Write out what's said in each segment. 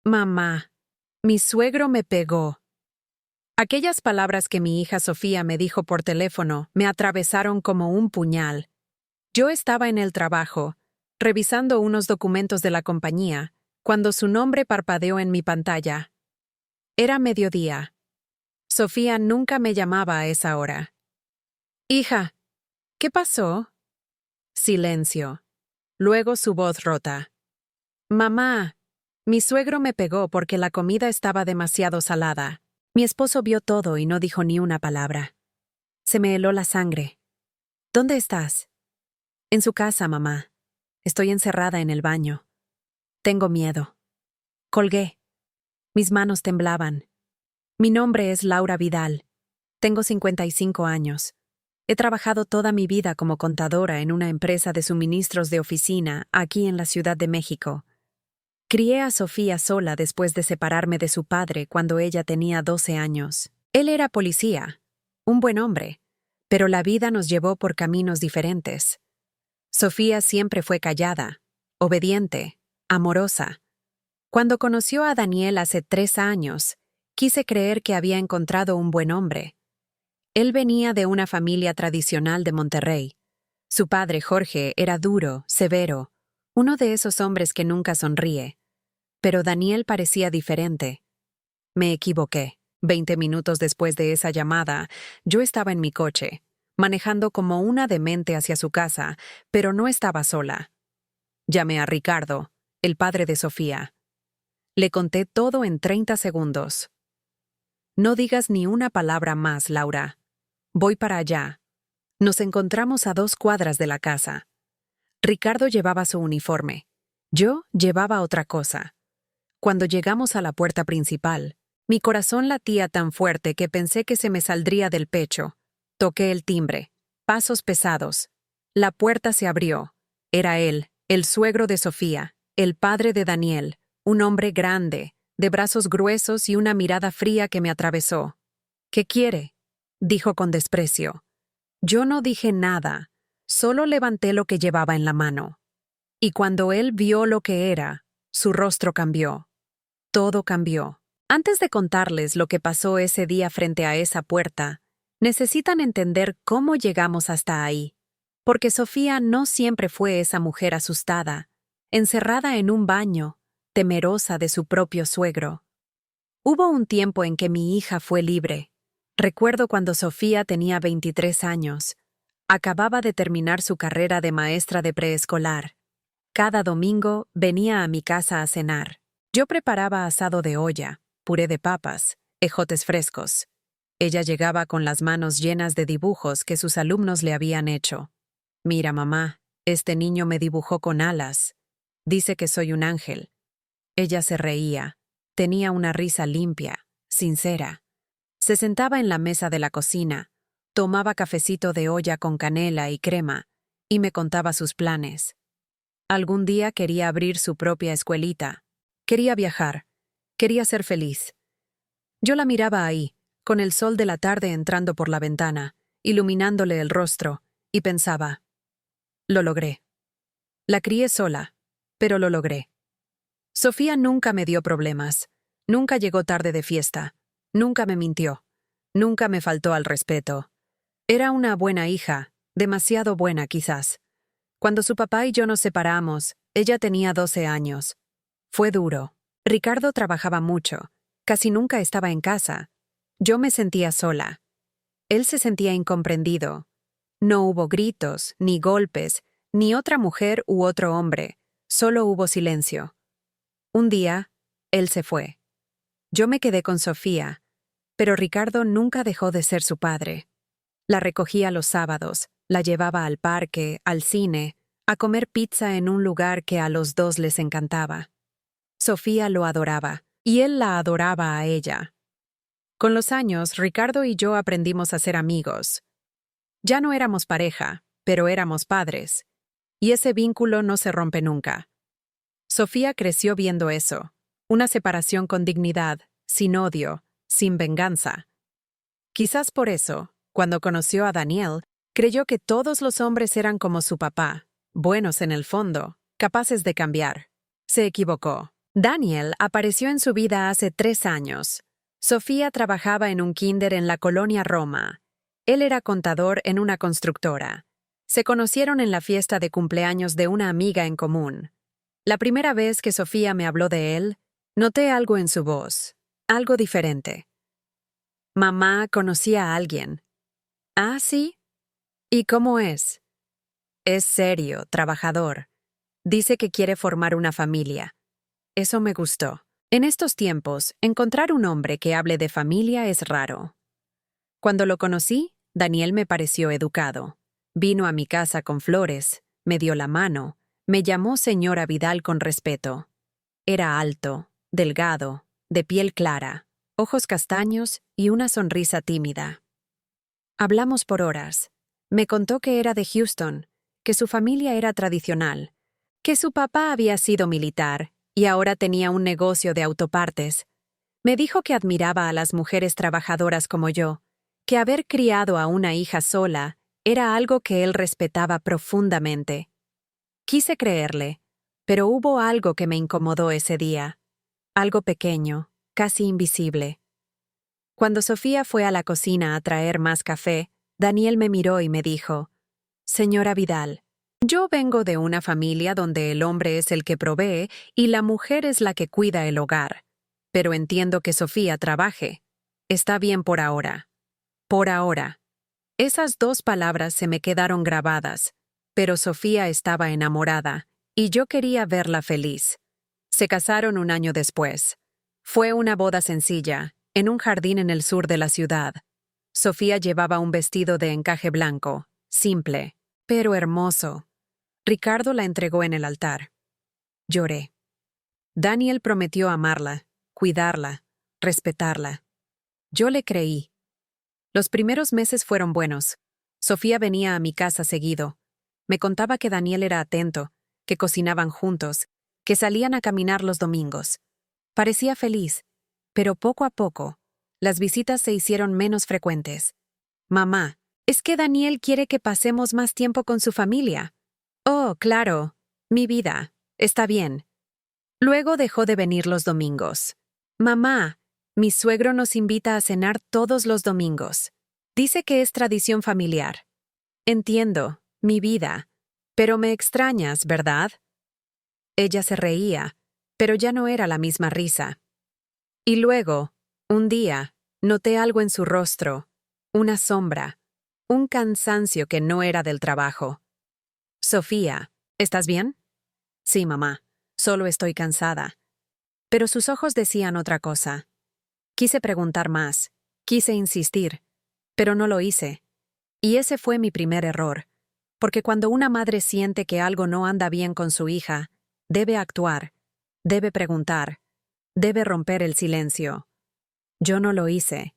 Mamá, mi suegro me pegó. Aquellas palabras que mi hija Sofía me dijo por teléfono me atravesaron como un puñal. Yo estaba en el trabajo, revisando unos documentos de la compañía, cuando su nombre parpadeó en mi pantalla. Era mediodía. Sofía nunca me llamaba a esa hora. Hija, ¿qué pasó? Silencio. Luego su voz rota. Mamá, mi suegro me pegó porque la comida estaba demasiado salada. Mi esposo vio todo y no dijo ni una palabra. Se me heló la sangre. ¿Dónde estás? En su casa, mamá. Estoy encerrada en el baño. Tengo miedo. Colgué. Mis manos temblaban. Mi nombre es Laura Vidal. Tengo 55 años. He trabajado toda mi vida como contadora en una empresa de suministros de oficina aquí en la Ciudad de México. Crié a Sofía sola después de separarme de su padre cuando ella tenía 12 años. Él era policía, un buen hombre, pero la vida nos llevó por caminos diferentes. Sofía siempre fue callada, obediente, amorosa. Cuando conoció a Daniel hace 3 años, quise creer que había encontrado un buen hombre. Él venía de una familia tradicional de Monterrey. Su padre, Jorge, era duro, severo, uno de esos hombres que nunca sonríe. Pero Daniel parecía diferente. Me equivoqué. 20 minutos después de esa llamada, yo estaba en mi coche, manejando como una demente hacia su casa, pero no estaba sola. Llamé a Ricardo, el padre de Sofía. Le conté todo en 30 segundos. No digas ni una palabra más, Laura. Voy para allá. Nos encontramos a 2 cuadras de la casa. Ricardo llevaba su uniforme. Yo llevaba otra cosa. Cuando llegamos a la puerta principal, mi corazón latía tan fuerte que pensé que se me saldría del pecho. Toqué el timbre. Pasos pesados. La puerta se abrió. Era él, el suegro de Sofía, el padre de Daniel, un hombre grande, de brazos gruesos y una mirada fría que me atravesó. ¿Qué quiere?, dijo con desprecio. Yo no dije nada, solo levanté lo que llevaba en la mano. Y cuando él vio lo que era, su rostro cambió. Todo cambió. Antes de contarles lo que pasó ese día frente a esa puerta, necesitan entender cómo llegamos hasta ahí. Porque Sofía no siempre fue esa mujer asustada, encerrada en un baño, temerosa de su propio suegro. Hubo un tiempo en que mi hija fue libre. Recuerdo cuando Sofía tenía 23 años. Acababa de terminar su carrera de maestra de preescolar. Cada domingo venía a mi casa a cenar. Yo preparaba asado de olla, puré de papas, ejotes frescos. Ella llegaba con las manos llenas de dibujos que sus alumnos le habían hecho. Mira, mamá, este niño me dibujó con alas. Dice que soy un ángel. Ella se reía. Tenía una risa limpia, sincera. Se sentaba en la mesa de la cocina, tomaba cafecito de olla con canela y crema, y me contaba sus planes. Algún día quería abrir su propia escuelita. Quería viajar. Quería ser feliz. Yo la miraba ahí, con el sol de la tarde entrando por la ventana, iluminándole el rostro, y pensaba, lo logré. La crié sola, pero lo logré. Sofía nunca me dio problemas, nunca llegó tarde de fiesta, nunca me mintió, nunca me faltó al respeto. Era una buena hija, demasiado buena quizás. Cuando su papá y yo nos separamos, ella tenía 12 años. Fue duro. Ricardo trabajaba mucho, casi nunca estaba en casa. Yo me sentía sola. Él se sentía incomprendido. No hubo gritos, ni golpes, ni otra mujer u otro hombre, solo hubo silencio. Un día, él se fue. Yo me quedé con Sofía, pero Ricardo nunca dejó de ser su padre. La recogía los sábados, la llevaba al parque, al cine, a comer pizza en un lugar que a los 2 les encantaba. Sofía lo adoraba, y él la adoraba a ella. Con los años, Ricardo y yo aprendimos a ser amigos. Ya no éramos pareja, pero éramos padres, y ese vínculo no se rompe nunca. Sofía creció viendo eso, una separación con dignidad, sin odio, sin venganza. Quizás por eso, cuando conoció a Daniel, creyó que todos los hombres eran como su papá, buenos en el fondo, capaces de cambiar. Se equivocó. Daniel apareció en su vida hace 3 años. Sofía trabajaba en un kinder en la colonia Roma. Él era contador en una constructora. Se conocieron en la fiesta de cumpleaños de una amiga en común. La primera vez que Sofía me habló de él, noté algo en su voz, algo diferente. Mamá conocía a alguien. ¿Ah, sí? ¿Y cómo es? Es serio, trabajador. Dice que quiere formar una familia. Eso me gustó. En estos tiempos, encontrar un hombre que hable de familia es raro. Cuando lo conocí, Daniel me pareció educado. Vino a mi casa con flores, me dio la mano, me llamó señora Vidal con respeto. Era alto, delgado, de piel clara, ojos castaños y una sonrisa tímida. Hablamos por horas. Me contó que era de Houston, que su familia era tradicional, que su papá había sido militar y ahora tenía un negocio de autopartes. Me dijo que admiraba a las mujeres trabajadoras como yo, que haber criado a una hija sola era algo que él respetaba profundamente. Quise creerle, pero hubo algo que me incomodó ese día. Algo pequeño, casi invisible. Cuando Sofía fue a la cocina a traer más café, Daniel me miró y me dijo: «Señora Vidal, yo vengo de una familia donde el hombre es el que provee y la mujer es la que cuida el hogar. Pero entiendo que Sofía trabaje. Está bien por ahora». Por ahora. Esas 2 palabras se me quedaron grabadas, pero Sofía estaba enamorada, y yo quería verla feliz. Se casaron 1 año después. Fue una boda sencilla, en un jardín en el sur de la ciudad. Sofía llevaba un vestido de encaje blanco, simple, pero hermoso. Ricardo la entregó en el altar. Lloré. Daniel prometió amarla, cuidarla, respetarla. Yo le creí. Los primeros meses fueron buenos. Sofía venía a mi casa seguido. Me contaba que Daniel era atento, que cocinaban juntos, que salían a caminar los domingos. Parecía feliz, pero poco a poco, las visitas se hicieron menos frecuentes. «Mamá, es que Daniel quiere que pasemos más tiempo con su familia». «Oh, claro, mi vida, está bien». Luego dejó de venir los domingos. «Mamá, mi suegro nos invita a cenar todos los domingos. Dice que es tradición familiar». «Entiendo, mi vida, pero me extrañas, ¿verdad?» Ella se reía, pero ya no era la misma risa. Y luego, un día, noté algo en su rostro, una sombra, un cansancio que no era del trabajo. «Sofía, ¿estás bien?» «Sí, mamá, solo estoy cansada». Pero sus ojos decían otra cosa. Quise preguntar más, quise insistir, pero no lo hice. Y ese fue mi primer error, porque cuando una madre siente que algo no anda bien con su hija, debe actuar, debe preguntar, debe romper el silencio. Yo no lo hice.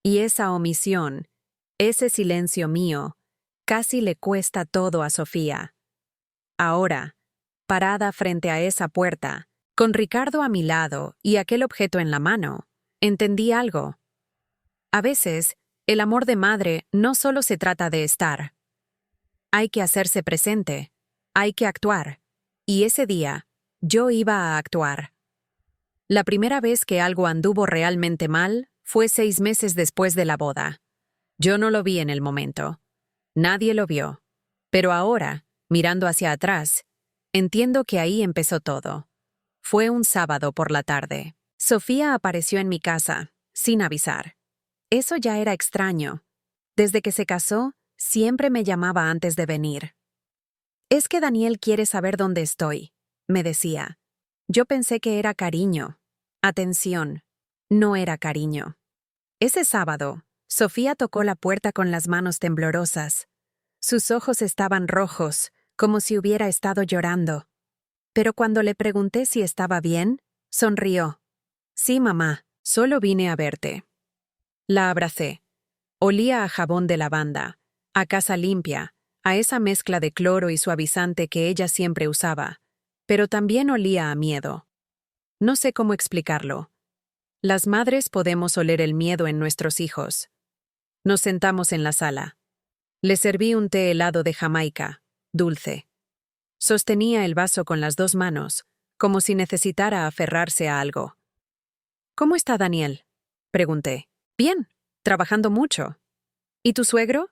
Y esa omisión, ese silencio mío, casi le cuesta todo a Sofía. Ahora, parada frente a esa puerta, con Ricardo a mi lado y aquel objeto en la mano, entendí algo. A veces, el amor de madre no solo se trata de estar. Hay que hacerse presente, hay que actuar. Y ese día, yo iba a actuar. La primera vez que algo anduvo realmente mal fue 6 meses después de la boda. Yo no lo vi en el momento. Nadie lo vio. Pero ahora, mirando hacia atrás, entiendo que ahí empezó todo. Fue un sábado por la tarde. Sofía apareció en mi casa, sin avisar. Eso ya era extraño. Desde que se casó, siempre me llamaba antes de venir. «Es que Daniel quiere saber dónde estoy», me decía. Yo pensé que era cariño, atención. No era cariño. Ese sábado, Sofía tocó la puerta con las manos temblorosas. Sus ojos estaban rojos, como si hubiera estado llorando. Pero cuando le pregunté si estaba bien, sonrió. «Sí, mamá, solo vine a verte». La abracé. Olía a jabón de lavanda, a casa limpia, a esa mezcla de cloro y suavizante que ella siempre usaba, pero también olía a miedo. No sé cómo explicarlo. Las madres podemos oler el miedo en nuestros hijos. Nos sentamos en la sala. Le serví un té helado de Jamaica, dulce. Sostenía el vaso con las 2 manos, como si necesitara aferrarse a algo. ¿Cómo está Daniel?, pregunté. Bien, trabajando mucho. ¿Y tu suegro?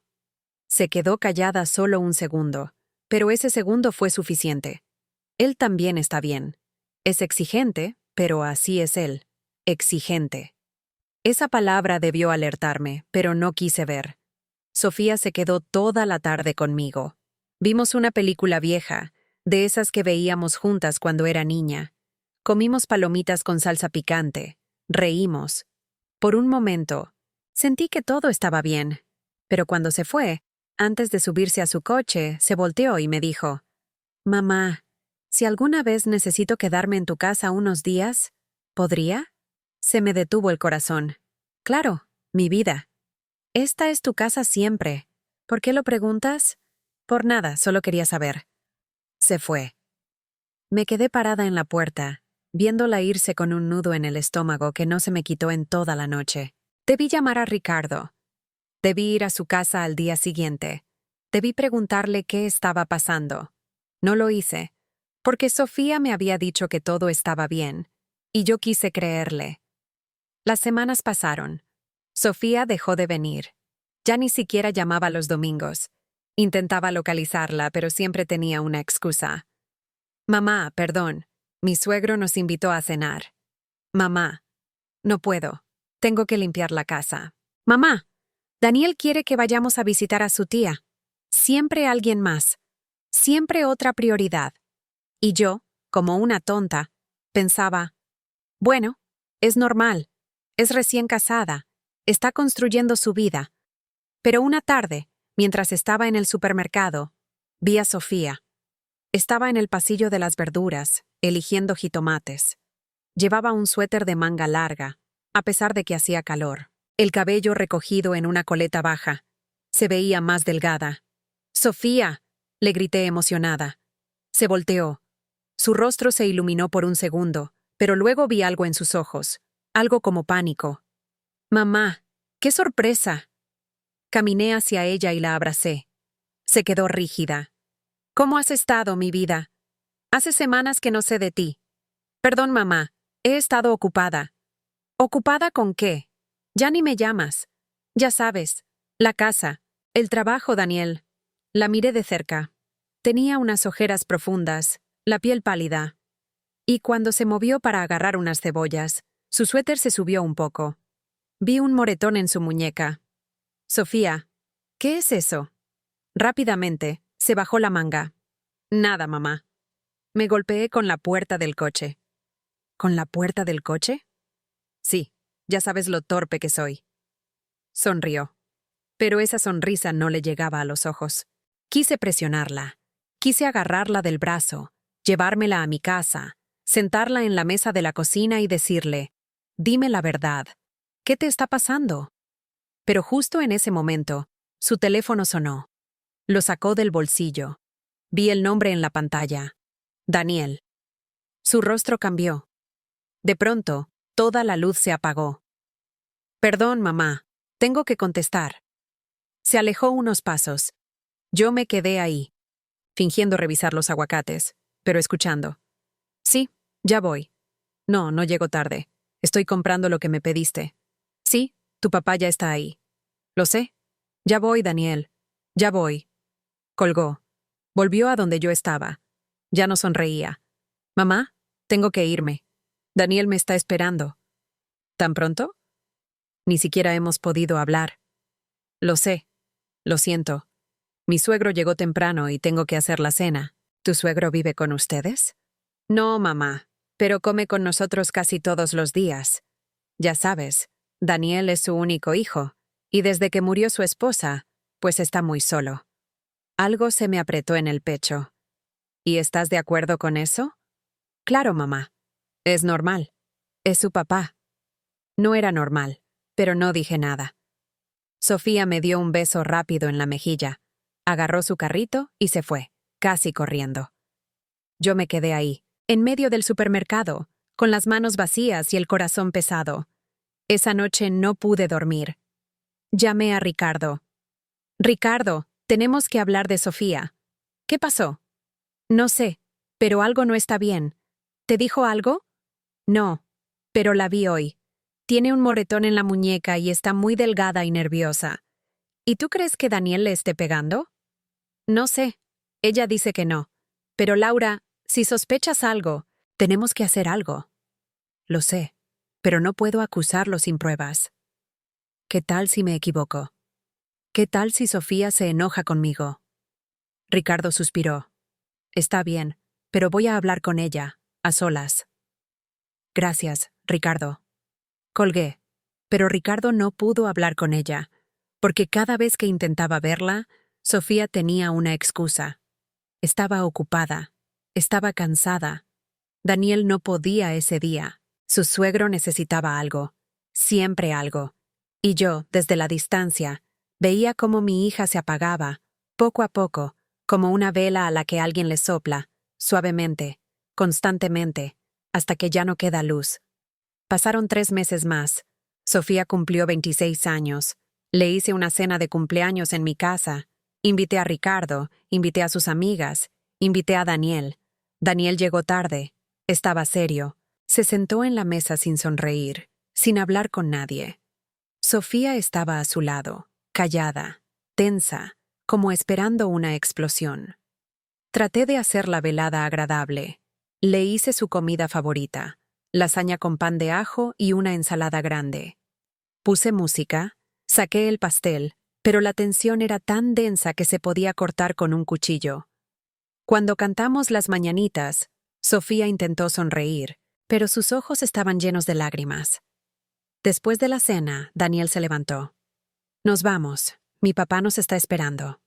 Se quedó callada solo un segundo, pero ese segundo fue suficiente. Él también está bien. Es exigente, pero así es él. Exigente. Esa palabra debió alertarme, pero no quise ver. Sofía se quedó toda la tarde conmigo. Vimos una película vieja, de esas que veíamos juntas cuando era niña. Comimos palomitas con salsa picante. Reímos. Por un momento, sentí que todo estaba bien. Pero cuando se fue, antes de subirse a su coche, se volteó y me dijo: «Mamá, si alguna vez necesito quedarme en tu casa unos días, ¿podría?» Se me detuvo el corazón. «Claro, mi vida. Esta es tu casa siempre. ¿Por qué lo preguntas?» «Por nada, solo quería saber». Se fue. Me quedé parada en la puerta, viéndola irse con un nudo en el estómago que no se me quitó en toda la noche. Debí llamar a Ricardo. Debí ir a su casa al día siguiente. Debí preguntarle qué estaba pasando. No lo hice, porque Sofía me había dicho que todo estaba bien, y yo quise creerle. Las semanas pasaron. Sofía dejó de venir. Ya ni siquiera llamaba los domingos. Intentaba localizarla, pero siempre tenía una excusa. «Mamá, perdón. Mi suegro nos invitó a cenar». «Mamá, no puedo. Tengo que limpiar la casa». «Mamá, Daniel quiere que vayamos a visitar a su tía. Siempre alguien más. Siempre otra prioridad». Y yo, como una tonta, pensaba: bueno, es normal. Es recién casada. Está construyendo su vida. Pero una tarde, mientras estaba en el supermercado, vi a Sofía. Estaba en el pasillo de las verduras, eligiendo jitomates. Llevaba un suéter de manga larga, a pesar de que hacía calor. El cabello recogido en una coleta baja. Se veía más delgada. «¡Sofía!», le grité emocionada. Se volteó. Su rostro se iluminó por un segundo, pero luego vi algo en sus ojos, algo como pánico. «Mamá, qué sorpresa». Caminé hacia ella y la abracé. Se quedó rígida. «¿Cómo has estado, mi vida? Hace semanas que no sé de ti». «Perdón, mamá, he estado ocupada». «¿Ocupada con qué? Ya ni me llamas». «Ya sabes, la casa, el trabajo, Daniel». La miré de cerca. Tenía unas ojeras profundas, la piel pálida. Y cuando se movió para agarrar unas cebollas, su suéter se subió un poco. Vi un moretón en su muñeca. «Sofía, ¿qué es eso?» Rápidamente, se bajó la manga. «Nada, mamá». Me golpeé con la puerta del coche. ¿Con la puerta del coche? Sí, ya sabes lo torpe que soy. Sonrió. Pero esa sonrisa no le llegaba a los ojos. Quise presionarla. Quise agarrarla del brazo, llevármela a mi casa, sentarla en la mesa de la cocina y decirle: «Dime la verdad. ¿Qué te está pasando?» Pero justo en ese momento, su teléfono sonó. Lo sacó del bolsillo. Vi el nombre en la pantalla. Daniel. Su rostro cambió. De pronto, toda la luz se apagó. «Perdón, mamá. Tengo que contestar». Se alejó unos pasos. Yo me quedé ahí, fingiendo revisar los aguacates, pero escuchando. «Sí, ya voy». «No, no llego tarde. Estoy comprando lo que me pediste». «Sí, tu papá ya está ahí». «Lo sé. Ya voy, Daniel. Ya voy». Colgó. Volvió a donde yo estaba. Ya no sonreía. «Mamá, tengo que irme. Daniel me está esperando». «¿Tan pronto?» Ni siquiera hemos podido hablar. «Lo sé. Lo siento. Mi suegro llegó temprano y tengo que hacer la cena». «¿Tu suegro vive con ustedes?» «No, mamá, pero come con nosotros casi todos los días. Ya sabes, Daniel es su único hijo, y desde que murió su esposa, pues está muy solo». Algo se me apretó en el pecho. «¿Y estás de acuerdo con eso?» «Claro, mamá. Es normal. Es su papá». No era normal, pero no dije nada. Sofía me dio un beso rápido en la mejilla, agarró su carrito y se fue, casi corriendo. Yo me quedé ahí, en medio del supermercado, con las manos vacías y el corazón pesado. Esa noche no pude dormir. Llamé a Ricardo. «Ricardo, tenemos que hablar de Sofía». «¿Qué pasó?» «No sé, pero algo no está bien. ¿Te dijo algo? No, pero la vi hoy. Tiene un moretón en la muñeca y está muy delgada y nerviosa. ¿Y tú crees que Daniel le esté pegando? No sé. Ella dice que no. Pero Laura, si sospechas algo, tenemos que hacer algo. Lo sé, pero no puedo acusarlo sin pruebas. ¿Qué tal si me equivoco? ¿Qué tal si Sofía se enoja conmigo? Ricardo suspiró. Está bien, pero voy a hablar con ella, a solas. Gracias, Ricardo. Colgué, pero Ricardo no pudo hablar con ella, porque cada vez que intentaba verla, Sofía tenía una excusa. Estaba ocupada, estaba cansada. Daniel no podía ese día. Su suegro necesitaba algo, siempre algo. Y yo, desde la distancia, veía cómo mi hija se apagaba, poco a poco, como una vela a la que alguien le sopla, suavemente, constantemente, hasta que ya no queda luz. Pasaron 3 meses más. Sofía cumplió 26 años. Le hice una cena de cumpleaños en mi casa. Invité a Ricardo, invité a sus amigas, invité a Daniel. Daniel llegó tarde. Estaba serio. Se sentó en la mesa sin sonreír, sin hablar con nadie. Sofía estaba a su lado, callada, tensa, como esperando una explosión. Traté de hacer la velada agradable. Le hice su comida favorita, lasaña con pan de ajo y una ensalada grande. Puse música, saqué el pastel, pero la tensión era tan densa que se podía cortar con un cuchillo. Cuando cantamos las mañanitas, Sofía intentó sonreír, pero sus ojos estaban llenos de lágrimas. Después de la cena, Daniel se levantó. Nos vamos. Mi papá nos está esperando.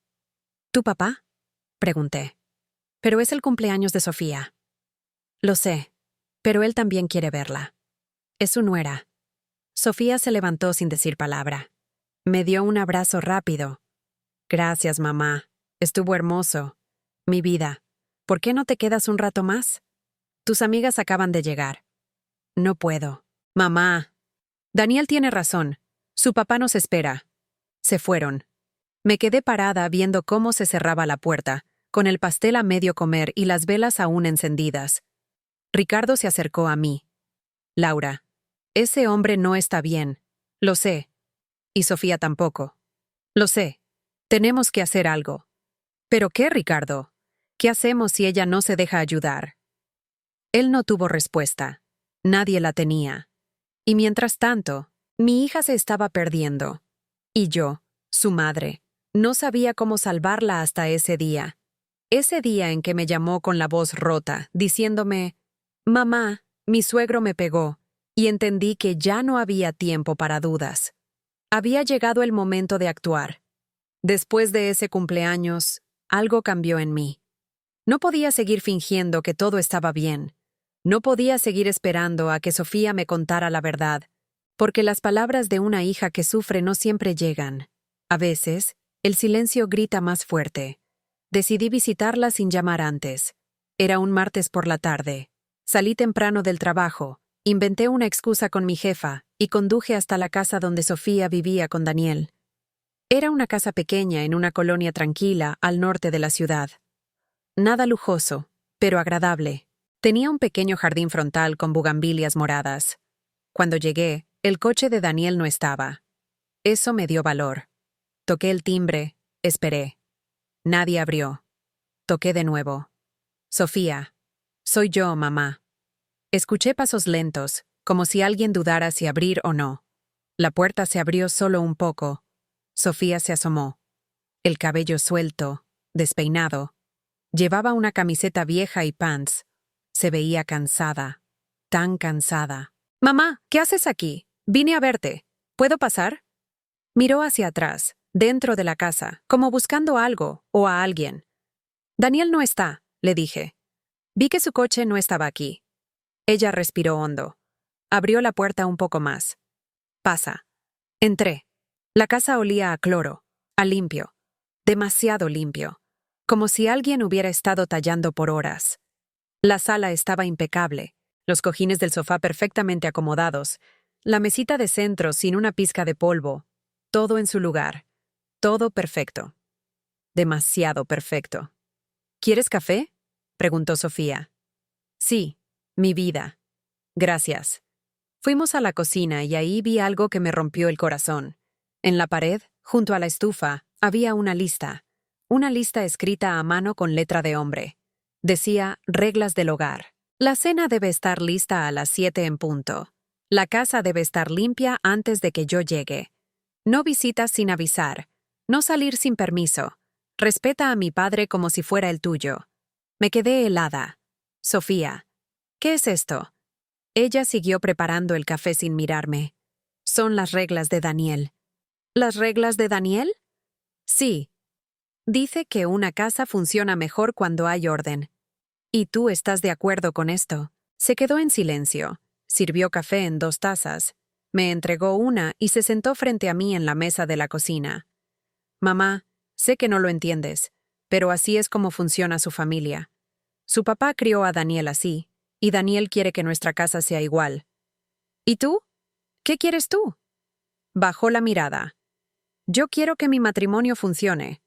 ¿Tu papá? Pregunté. Pero es el cumpleaños de Sofía. Lo sé, pero él también quiere verla. Es su nuera. Sofía se levantó sin decir palabra. Me dio un abrazo rápido. Gracias, mamá. Estuvo hermoso. Mi vida, ¿por qué no te quedas un rato más? Tus amigas acaban de llegar. No puedo. Mamá. Daniel tiene razón. Su papá nos espera. Se fueron. Me quedé parada viendo cómo se cerraba la puerta, con el pastel a medio comer y las velas aún encendidas. Ricardo se acercó a mí. Laura, ese hombre no está bien. Lo sé. Y Sofía tampoco. Lo sé. Tenemos que hacer algo. ¿Pero qué, Ricardo? ¿Qué hacemos si ella no se deja ayudar? Él no tuvo respuesta. Nadie la tenía. Y mientras tanto, mi hija se estaba perdiendo. Y yo, su madre, no sabía cómo salvarla hasta ese día. Ese día en que me llamó con la voz rota, diciéndome, «Mamá, mi suegro me pegó», y entendí que ya no había tiempo para dudas. Había llegado el momento de actuar. Después de ese cumpleaños, algo cambió en mí. No podía seguir fingiendo que todo estaba bien. No podía seguir esperando a que Sofía me contara la verdad, porque las palabras de una hija que sufre no siempre llegan. A veces, el silencio grita más fuerte. Decidí visitarla sin llamar antes. Era un martes por la tarde. Salí temprano del trabajo, inventé una excusa con mi jefa y conduje hasta la casa donde Sofía vivía con Daniel. Era una casa pequeña en una colonia tranquila al norte de la ciudad. Nada lujoso, pero agradable. Tenía un pequeño jardín frontal con bugambilias moradas. Cuando llegué, el coche de Daniel no estaba. Eso me dio valor. Toqué el timbre, esperé. Nadie abrió. Toqué de nuevo. Sofía. Soy yo, mamá. Escuché pasos lentos, como si alguien dudara si abrir o no. La puerta se abrió solo un poco. Sofía se asomó. El cabello suelto, despeinado. Llevaba una camiseta vieja y pants. Se veía cansada. Tan cansada. «Mamá, ¿qué haces aquí? Vine a verte. ¿Puedo pasar?» Miró hacia atrás, dentro de la casa, como buscando algo o a alguien. «Daniel no está», le dije. Vi que su coche no estaba aquí. Ella respiró hondo. Abrió la puerta un poco más. «Pasa». Entré. La casa olía a cloro, a limpio. Demasiado limpio. Como si alguien hubiera estado tallando por horas. La sala estaba impecable, los cojines del sofá perfectamente acomodados, la mesita de centro sin una pizca de polvo, todo en su lugar, todo perfecto. Demasiado perfecto. ¿Quieres café?, preguntó Sofía. Sí, Mi vida. Gracias. Fuimos a la cocina y ahí vi algo que me rompió el corazón. En la pared, junto a la estufa, había una lista. Una lista escrita a mano con letra de hombre. Decía, reglas del hogar. La cena debe estar lista a las 7 en punto. La casa debe estar limpia antes de que yo llegue. No visitas sin avisar. No salir sin permiso. Respeta a mi padre como si fuera el tuyo. Me quedé helada. Sofía. ¿Qué es esto? Ella siguió preparando el café sin mirarme. Son las reglas de Daniel. ¿Las reglas de Daniel? Sí. Dice que una casa funciona mejor cuando hay orden. ¿Y tú estás de acuerdo con esto? Se quedó en silencio. Sirvió café en 2 tazas. Me entregó una y se sentó frente a mí en la mesa de la cocina. Mamá, sé que no lo entiendes, pero así es como funciona su familia. Su papá crió a Daniel así, y Daniel quiere que nuestra casa sea igual. ¿Y tú? ¿Qué quieres tú? Bajó la mirada. Yo quiero que mi matrimonio funcione.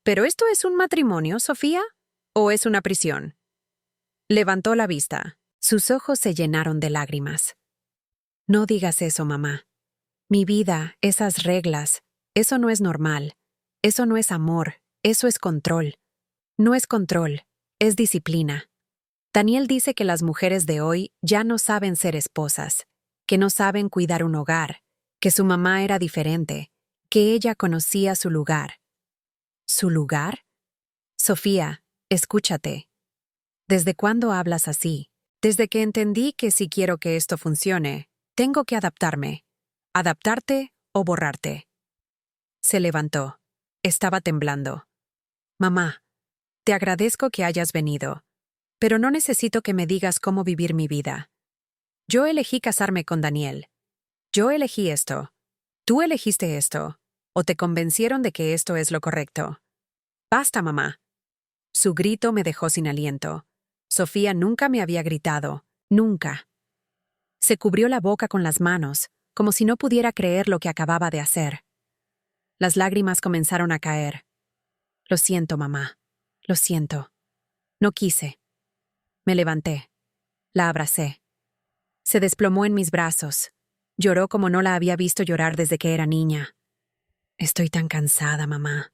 ¿Pero esto es un matrimonio, Sofía? ¿O es una prisión? Levantó la vista. Sus ojos se llenaron de lágrimas. No digas eso, mamá. Mi vida, esas reglas, eso no es normal. Eso no es amor, eso es control. No es control, es disciplina. Daniel dice que las mujeres de hoy ya no saben ser esposas, que no saben cuidar un hogar, que su mamá era diferente, que ella conocía su lugar. ¿Su lugar? Sofía, escúchate. ¿Desde cuándo hablas así? Desde que entendí que si quiero que esto funcione, tengo que adaptarme. Adaptarte o borrarte. Se levantó. Estaba temblando. Mamá, te agradezco que hayas venido, pero no necesito que me digas cómo vivir mi vida. Yo elegí casarme con Daniel. Yo elegí esto. Tú elegiste esto. ¿O te convencieron de que esto es lo correcto? Basta, mamá. Su grito me dejó sin aliento. Sofía nunca me había gritado. Nunca. Se cubrió la boca con las manos, como si no pudiera creer lo que acababa de hacer. Las lágrimas comenzaron a caer. Lo siento, mamá. Lo siento. No quise. Me levanté. La abracé. Se desplomó en mis brazos. Lloró como no la había visto llorar desde que era niña. Estoy tan cansada, mamá.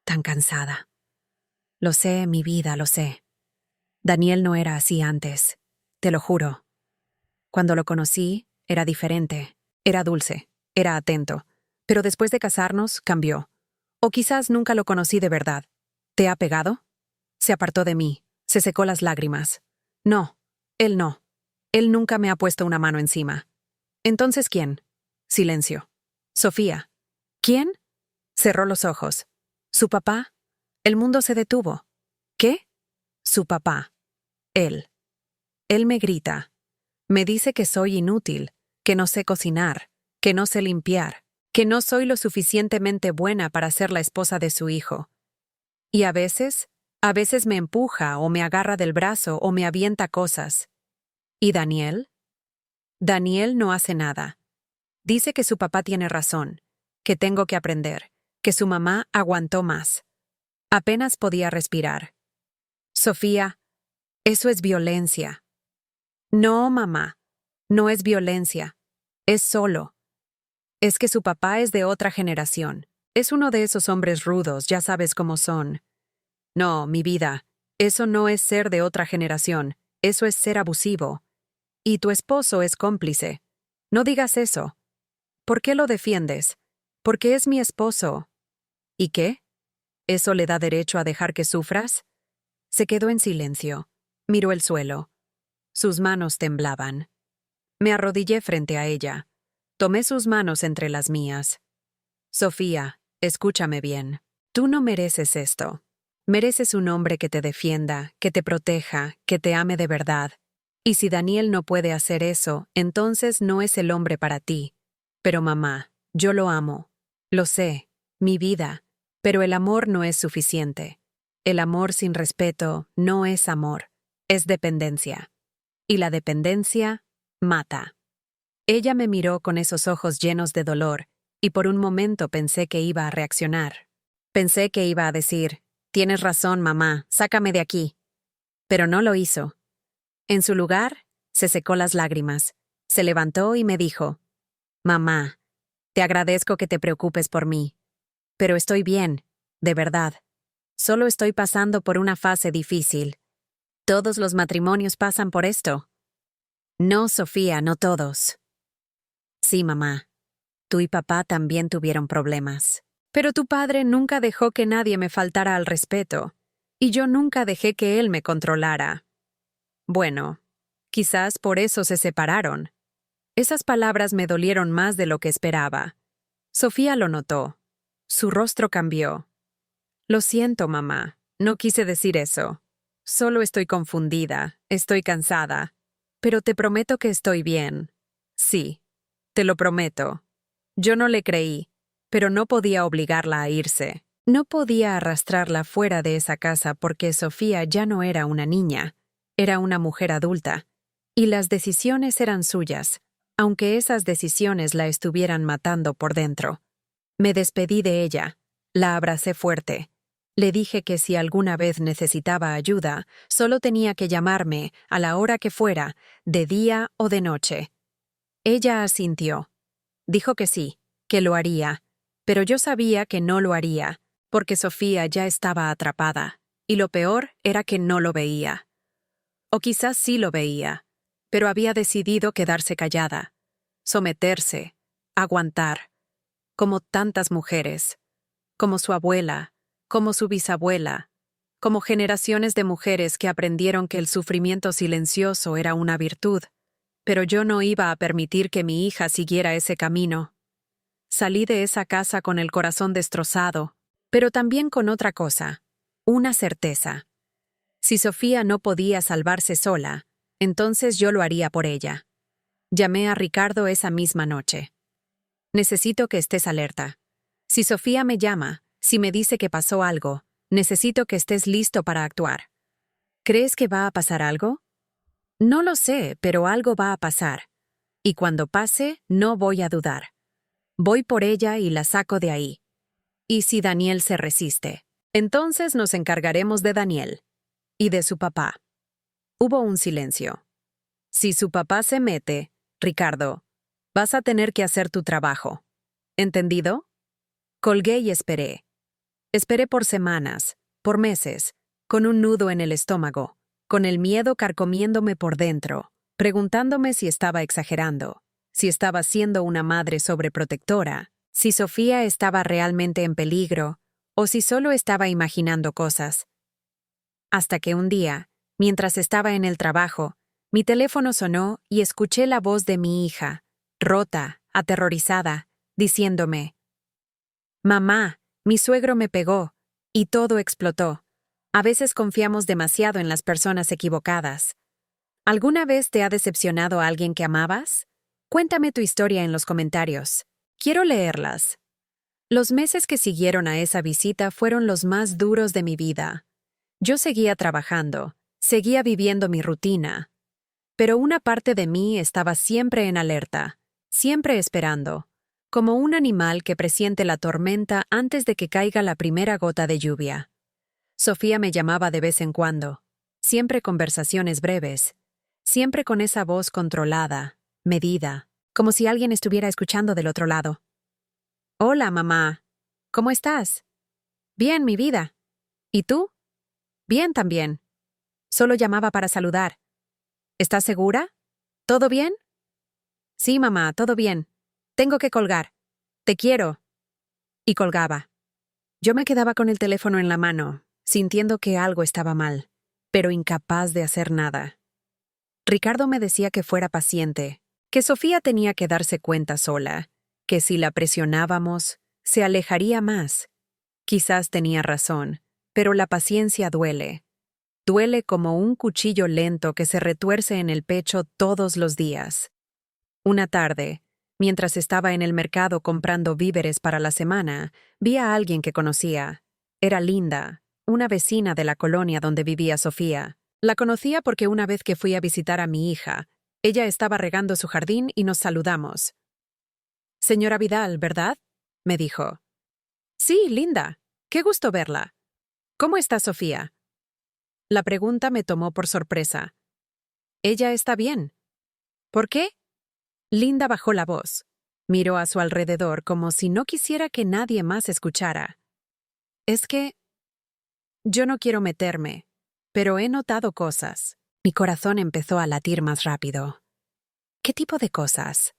Tan cansada. Lo sé, mi vida, lo sé. Daniel no era así antes. Te lo juro. Cuando lo conocí, era diferente. Era dulce. Era atento. Pero después de casarnos, cambió. O quizás nunca lo conocí de verdad. ¿Te ha pegado? Se apartó de mí. Se secó las lágrimas. No. Él no. Él nunca me ha puesto una mano encima. Entonces, ¿quién? Silencio. Sofía. ¿Quién? Cerró los ojos. ¿Su papá? El mundo se detuvo. ¿Qué? Su papá. Él. Él me grita. Me dice que soy inútil, que no sé cocinar, que no sé limpiar, que no soy lo suficientemente buena para ser la esposa de su hijo. Y a veces me empuja o me agarra del brazo o me avienta cosas. ¿Y Daniel? Daniel no hace nada. Dice que su papá tiene razón, que tengo que aprender, que su mamá aguantó más. Apenas podía respirar. Sofía, eso es violencia. No, mamá, no es violencia. Es solo. Es que su papá es de otra generación. Es uno de esos hombres rudos, ya sabes cómo son. No, mi vida, eso no es ser de otra generación, eso es ser abusivo. Y tu esposo es cómplice. No digas eso. ¿Por qué lo defiendes? Porque es mi esposo. ¿Y qué? ¿Eso le da derecho a dejar que sufras? Se quedó en silencio. Miró el suelo. Sus manos temblaban. Me arrodillé frente a ella. Tomé sus manos entre las mías. Sofía, escúchame bien. Tú no mereces esto. Mereces un hombre que te defienda, que te proteja, que te ame de verdad. Y si Daniel no puede hacer eso, entonces no es el hombre para ti. Pero mamá, yo lo amo. Lo sé, mi vida. Pero el amor no es suficiente. El amor sin respeto no es amor, es dependencia. Y la dependencia mata. Ella me miró con esos ojos llenos de dolor, y por un momento pensé que iba a reaccionar. Pensé que iba a decir, tienes razón, mamá, sácame de aquí. Pero no lo hizo. En su lugar, Se secó las lágrimas, se levantó y me dijo: «Mamá, te agradezco que te preocupes por mí. Pero estoy bien, de verdad. Solo estoy pasando por una fase difícil. Todos los matrimonios pasan por esto». «No, Sofía, no todos». «Sí, mamá. Tú y papá también tuvieron problemas. Pero tu padre nunca dejó que nadie me faltara al respeto, y yo nunca dejé que él me controlara. Bueno, quizás por eso se separaron». Esas palabras me dolieron más de lo que esperaba. Sofía lo notó. Su rostro cambió. «Lo siento, mamá. No quise decir eso. Solo estoy confundida, estoy cansada. Pero te prometo que estoy bien. Sí, te lo prometo». Yo no le creí, pero no podía obligarla a irse. No podía arrastrarla fuera de esa casa porque Sofía ya no era una niña, era una mujer adulta, y las decisiones eran suyas, aunque esas decisiones la estuvieran matando por dentro. Me despedí de ella, la abracé fuerte. Le dije que si alguna vez necesitaba ayuda, solo tenía que llamarme, a la hora que fuera, de día o de noche. Ella asintió. Dijo que sí, que lo haría, pero yo sabía que no lo haría, porque Sofía ya estaba atrapada, y lo peor era que no lo veía. O quizás sí lo veía, pero había decidido quedarse callada, someterse, aguantar, como tantas mujeres, como su abuela, como su bisabuela, como generaciones de mujeres que aprendieron que el sufrimiento silencioso era una virtud. Pero yo no iba a permitir que mi hija siguiera ese camino. Salí de esa casa con el corazón destrozado, pero también con otra cosa, una certeza. Si Sofía no podía salvarse sola, entonces yo lo haría por ella. Llamé a Ricardo esa misma noche. «Necesito que estés alerta. Si Sofía me llama, si me dice que pasó algo, necesito que estés listo para actuar». «¿Crees que va a pasar algo?» «No lo sé, pero algo va a pasar. Y cuando pase, no voy a dudar. Voy por ella y la saco de ahí. Y si Daniel se resiste, entonces nos encargaremos de Daniel y de su papá». Hubo un silencio. «Si su papá se mete, Ricardo, vas a tener que hacer tu trabajo. ¿Entendido?» Colgué y esperé. Esperé por semanas, por meses, con un nudo en el estómago, con el miedo carcomiéndome por dentro, preguntándome si estaba exagerando, si estaba siendo una madre sobreprotectora, si Sofía estaba realmente en peligro, o si solo estaba imaginando cosas. Hasta que un día, mientras estaba en el trabajo, mi teléfono sonó y escuché la voz de mi hija, rota, aterrorizada, diciéndome: «Mamá, mi suegro me pegó», y todo explotó. A veces confiamos demasiado en las personas equivocadas. ¿Alguna vez te ha decepcionado alguien que amabas? Cuéntame tu historia en los comentarios. Quiero leerlas. Los meses que siguieron a esa visita fueron los más duros de mi vida. Yo seguía trabajando, seguía viviendo mi rutina. Pero una parte de mí estaba siempre en alerta, siempre esperando, como un animal que presiente la tormenta antes de que caiga la primera gota de lluvia. Sofía me llamaba de vez en cuando, siempre conversaciones breves, siempre con esa voz controlada, medida, como si alguien estuviera escuchando del otro lado. «Hola, mamá. ¿Cómo estás?» «Bien, mi vida. ¿Y tú?» «Bien también. Solo llamaba para saludar. ¿Estás segura? ¿Todo bien?» «Sí, mamá, todo bien. Tengo que colgar. Te quiero». Y colgaba. Yo me quedaba con el teléfono en la mano, sintiendo que algo estaba mal, pero incapaz de hacer nada. Ricardo me decía que fuera paciente, que Sofía tenía que darse cuenta sola, que si la presionábamos, se alejaría más. Quizás tenía razón, pero la paciencia duele. Duele como un cuchillo lento que se retuerce en el pecho todos los días. Una tarde, mientras estaba en el mercado comprando víveres para la semana, vi a alguien que conocía. Era Linda, una vecina de la colonia donde vivía Sofía. La conocía porque una vez que fui a visitar a mi hija, ella estaba regando su jardín y nos saludamos. «Señora Vidal, ¿verdad?», me dijo. «Sí, Linda. Qué gusto verla. ¿Cómo está Sofía?» La pregunta me tomó por sorpresa. «Ella está bien. ¿Por qué? Linda bajó la voz. Miró a su alrededor como si no quisiera que nadie más escuchara. Es que yo no quiero meterme, pero he notado cosas. Mi corazón empezó a latir más rápido. ¿Qué tipo de cosas?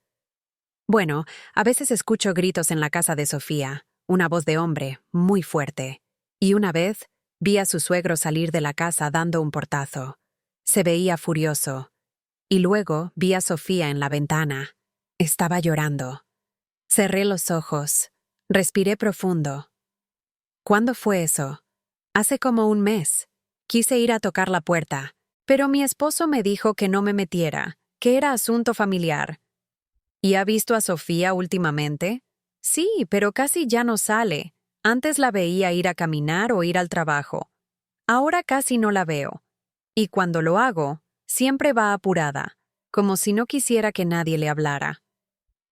Bueno, a veces escucho gritos en la casa de Sofía, una voz de hombre, muy fuerte. Y una vez, vi a su suegro salir de la casa dando un portazo. Se veía furioso. Y luego vi a Sofía en la ventana. Estaba llorando. Cerré los ojos. Respiré profundo. ¿Cuándo fue eso? Hace como un mes. Quise ir a tocar la puerta, pero mi esposo me dijo que no me metiera, que era asunto familiar. ¿Y ha visto a Sofía últimamente? Sí, pero casi ya no sale. Antes la veía ir a caminar o ir al trabajo. Ahora casi no la veo. Y cuando lo hago, siempre va apurada, como si no quisiera que nadie le hablara.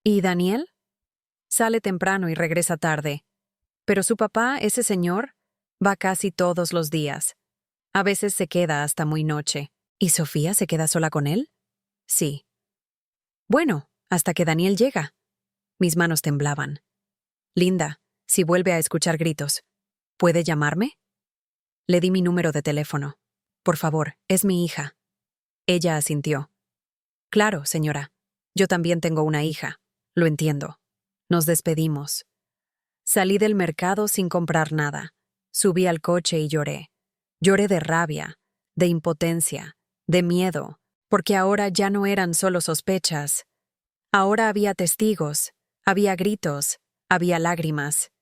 ¿Y Daniel? Sale temprano y regresa tarde. Pero su papá, ese señor, va casi todos los días. A veces se queda hasta muy noche. ¿Y Sofía se queda sola con él? Sí. Bueno, hasta que Daniel llega. Mis manos temblaban. Linda, si vuelve a escuchar gritos, ¿puede llamarme? Le di mi número de teléfono. Por favor, es mi hija. Ella asintió. Claro, señora. Yo también tengo una hija. Lo entiendo. Nos despedimos. Salí del mercado sin comprar nada. Subí al coche y lloré. Lloré de rabia, de impotencia, de miedo, porque ahora ya no eran solo sospechas. Ahora había testigos, había gritos, había lágrimas.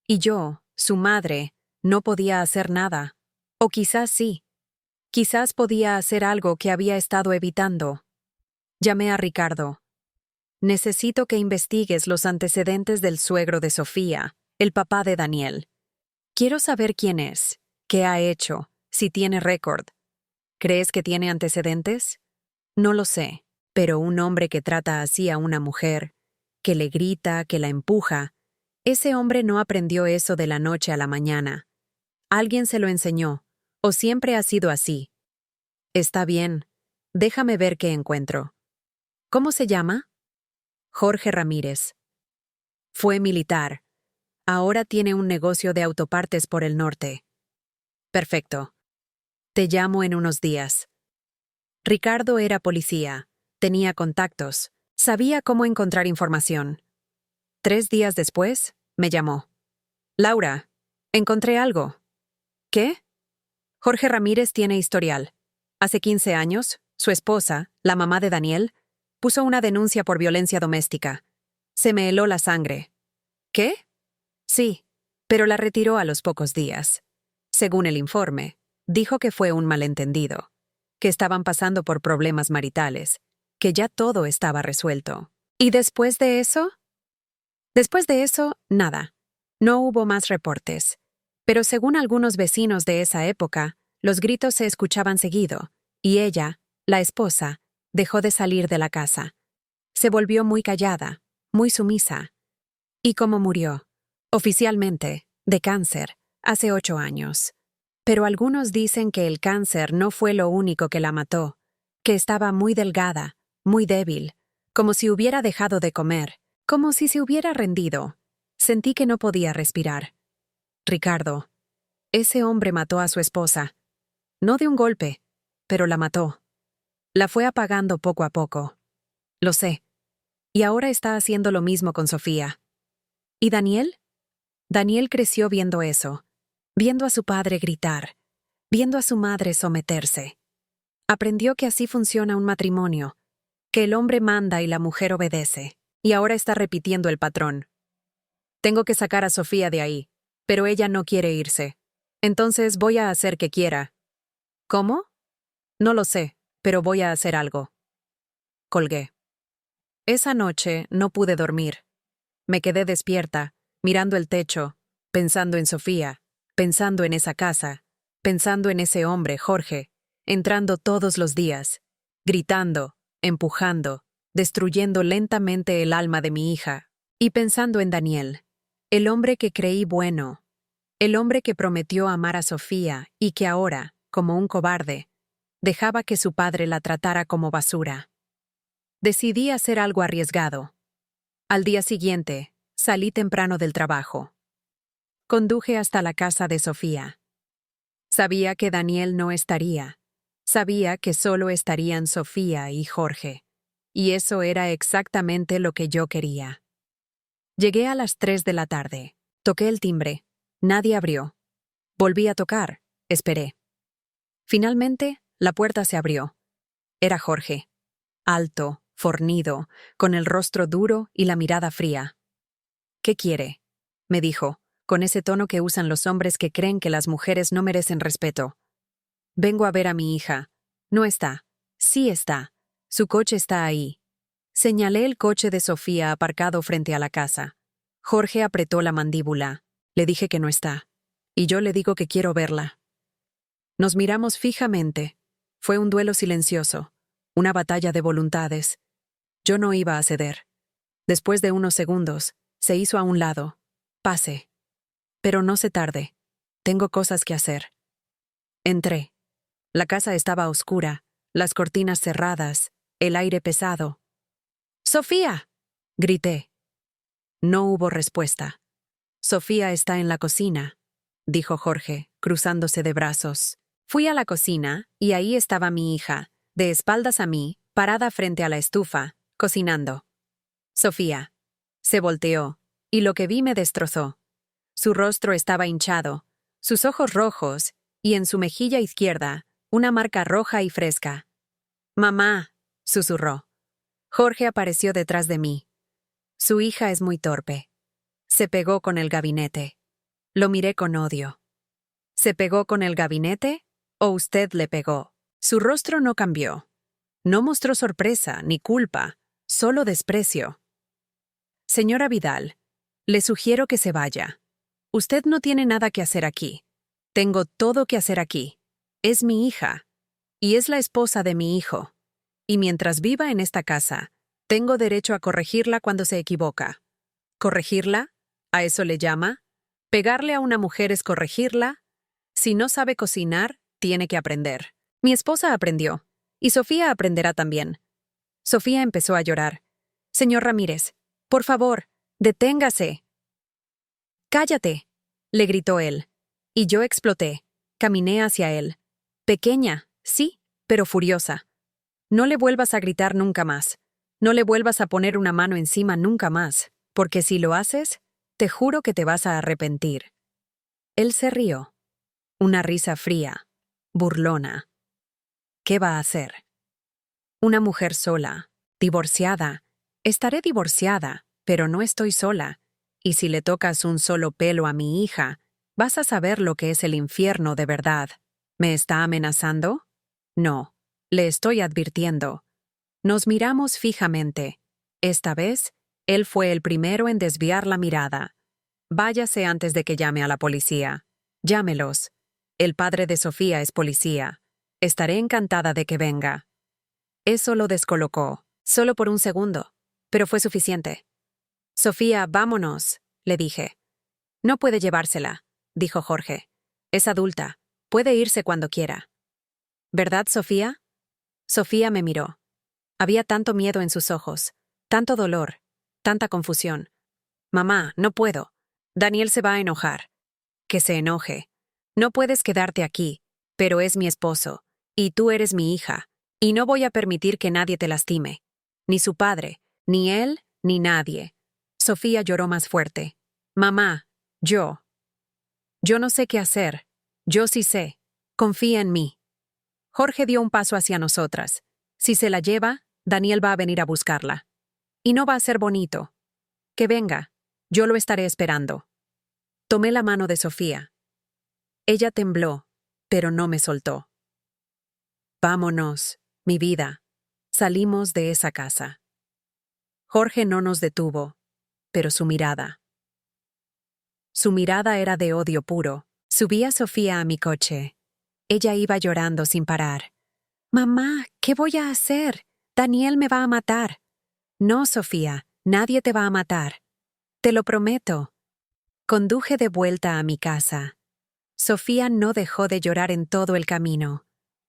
Y yo, su madre, no podía hacer nada. O quizás sí. Quizás podía hacer algo que había estado evitando. Llamé a Ricardo. Necesito que investigues los antecedentes del suegro de Sofía, el papá de Daniel. Quiero saber quién es, qué ha hecho, si tiene récord. ¿Crees que tiene antecedentes? No lo sé, pero un hombre que trata así a una mujer, que le grita, que la empuja, ese hombre no aprendió eso de la noche a la mañana. Alguien se lo enseñó, o siempre ha sido así. Está bien, déjame ver qué encuentro. ¿Cómo se llama? Jorge Ramírez. Fue militar. Ahora tiene un negocio de autopartes por el norte. Perfecto. Te llamo en unos días. Ricardo era policía, tenía contactos, sabía cómo encontrar información. 3 días después, me llamó. Laura, encontré algo. ¿Qué? Jorge Ramírez tiene historial. Hace 15 años, su esposa, la mamá de Daniel, puso una denuncia por violencia doméstica. Se me heló la sangre. ¿Qué? Sí, pero la retiró a los pocos días. Según el informe, dijo que fue un malentendido, que estaban pasando por problemas maritales, que ya todo estaba resuelto. ¿Y después de eso? Después de eso, nada. No hubo más reportes. Pero según algunos vecinos de esa época, los gritos se escuchaban seguido, y ella, la esposa, dejó de salir de la casa. Se volvió muy callada, muy sumisa. ¿Y cómo murió? Oficialmente, de cáncer, hace 8 años. Pero algunos dicen que el cáncer no fue lo único que la mató, que estaba muy delgada, muy débil, como si hubiera dejado de comer, como si se hubiera rendido. Sentí que no podía respirar. Ricardo, ese hombre mató a su esposa. No de un golpe, pero la mató. La fue apagando poco a poco. Lo sé. Y ahora está haciendo lo mismo con Sofía. ¿Y Daniel? Daniel creció viendo eso, viendo a su padre gritar, viendo a su madre someterse. Aprendió que así funciona un matrimonio, que el hombre manda y la mujer obedece, y ahora está repitiendo el patrón. Tengo que sacar a Sofía de ahí, pero ella no quiere irse. Entonces voy a hacer que quiera. ¿Cómo? No lo sé, pero voy a hacer algo. Colgué. Esa noche no pude dormir. Me quedé despierta, mirando el techo, pensando en Sofía, pensando en esa casa, pensando en ese hombre, Jorge, entrando todos los días, gritando, empujando, destruyendo lentamente el alma de mi hija, y pensando en Daniel, el hombre que creí bueno, el hombre que prometió amar a Sofía y que ahora, como un cobarde, dejaba que su padre la tratara como basura. Decidí hacer algo arriesgado. Al día siguiente, salí temprano del trabajo. Conduje hasta la casa de Sofía. Sabía que Daniel no estaría. Sabía que solo estarían Sofía y Jorge. Y eso era exactamente lo que yo quería. Llegué a las 3 de la tarde. Toqué el timbre. Nadie abrió. Volví a tocar. Esperé. Finalmente, la puerta se abrió. Era Jorge. Alto, fornido, con el rostro duro y la mirada fría. «¿Qué quiere?», me dijo, con ese tono que usan los hombres que creen que las mujeres no merecen respeto. «Vengo a ver a mi hija». «No está». «Sí está. Su coche está ahí». Señalé el coche de Sofía aparcado frente a la casa. Jorge apretó la mandíbula. Le dije que no está. Y yo le digo que quiero verla. Nos miramos fijamente. Fue un duelo silencioso. Una batalla de voluntades. Yo no iba a ceder. Después de unos segundos, se hizo a un lado. «Pase». «Pero no se tarde. Tengo cosas que hacer». Entré. La casa estaba oscura, las cortinas cerradas, el aire pesado. «¡Sofía!», grité. No hubo respuesta. «Sofía está en la cocina», dijo Jorge, cruzándose de brazos. Fui a la cocina, y ahí estaba mi hija, de espaldas a mí, parada frente a la estufa, cocinando. «Sofía». Se volteó, y lo que vi me destrozó. Su rostro estaba hinchado, sus ojos rojos, y en su mejilla izquierda, una marca roja y fresca. «Mamá», susurró. Jorge apareció detrás de mí. «Su hija es muy torpe». Se pegó con el gabinete. Lo miré con odio. ¿Se pegó con el gabinete? ¿O usted le pegó? Su rostro no cambió. No mostró sorpresa ni culpa, solo desprecio. «Señora Vidal, le sugiero que se vaya. Usted no tiene nada que hacer aquí. Tengo todo que hacer aquí. Es mi hija. Y es la esposa de mi hijo. Y mientras viva en esta casa, tengo derecho a corregirla cuando se equivoca». ¿Corregirla? ¿A eso le llama? ¿Pegarle a una mujer es corregirla? Si no sabe cocinar, tiene que aprender. Mi esposa aprendió. Y Sofía aprenderá también. Sofía empezó a llorar. «Señor Ramírez, por favor, deténgase». «Cállate», le gritó él. Y yo exploté. Caminé hacia él. Pequeña, sí, pero furiosa. «No le vuelvas a gritar nunca más. No le vuelvas a poner una mano encima nunca más, porque si lo haces, te juro que te vas a arrepentir». Él se rió. Una risa fría, burlona. ¿Qué va a hacer? Una mujer sola, divorciada. Estaré divorciada, pero no estoy sola. Y si le tocas un solo pelo a mi hija, vas a saber lo que es el infierno de verdad. ¿Me está amenazando? No, le estoy advirtiendo. Nos miramos fijamente. Esta vez, él fue el primero en desviar la mirada. «Váyase antes de que llame a la policía». «Llámelos. El padre de Sofía es policía. Estaré encantada de que venga». Eso lo descolocó, solo por un segundo, pero fue suficiente. «Sofía, vámonos», le dije. «No puede llevársela», dijo Jorge. «Es adulta. Puede irse cuando quiera». «¿Verdad, Sofía?» Sofía me miró. Había tanto miedo en sus ojos, tanto dolor, tanta confusión. «Mamá, no puedo. Daniel se va a enojar». «Que se enoje. No puedes quedarte aquí, pero es mi esposo, y tú eres mi hija, y no voy a permitir que nadie te lastime. Ni su padre, ni él, ni nadie». Sofía lloró más fuerte. «Mamá, yo no sé qué hacer. Yo sí sé. Confía en mí». Jorge dio un paso hacia nosotras. Si se la lleva, Daniel va a venir a buscarla. Y no va a ser bonito. Que venga. Yo lo estaré esperando. Tomé la mano de Sofía. Ella tembló, pero no me soltó. «Vámonos, mi vida». Salimos de esa casa. Jorge no nos detuvo, pero su mirada. Su mirada era de odio puro. Subí a Sofía a mi coche. Ella iba llorando sin parar. «Mamá, ¿qué voy a hacer? Daniel me va a matar». «No, Sofía, nadie te va a matar. Te lo prometo». Conduje de vuelta a mi casa. Sofía no dejó de llorar en todo el camino.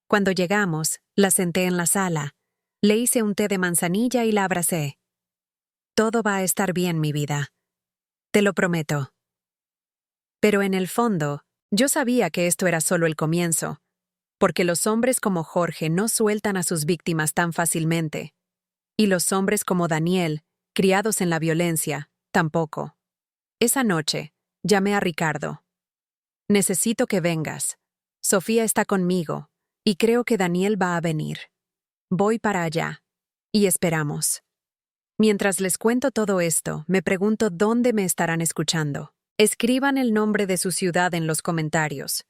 Cuando llegamos, la senté en la sala. Le hice un té de manzanilla y la abracé. Todo va a estar bien, mi vida. Te lo prometo. Pero en el fondo, yo sabía que esto era solo el comienzo, porque los hombres como Jorge no sueltan a sus víctimas tan fácilmente. Y los hombres como Daniel, criados en la violencia, tampoco. Esa noche, llamé a Ricardo. Necesito que vengas. Sofía está conmigo, y creo que Daniel va a venir. Voy para allá. Y esperamos. Mientras les cuento todo esto, me pregunto dónde me estarán escuchando. Escriban el nombre de su ciudad en los comentarios.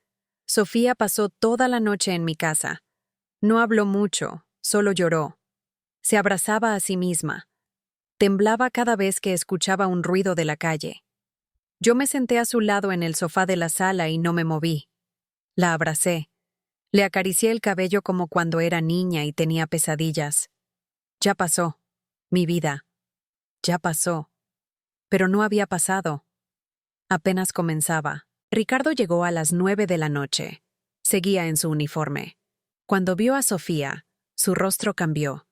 Sofía pasó toda la noche en mi casa. No habló mucho, solo lloró. Se abrazaba a sí misma. Temblaba cada vez que escuchaba un ruido de la calle. Yo me senté a su lado en el sofá de la sala y no me moví. La abracé. Le acaricié el cabello como cuando era niña y tenía pesadillas. Ya pasó. Mi vida. Ya pasó. Pero no había pasado. Apenas comenzaba. Ricardo llegó a las 9 de la noche. Seguía en su uniforme. Cuando vio a Sofía, su rostro cambió.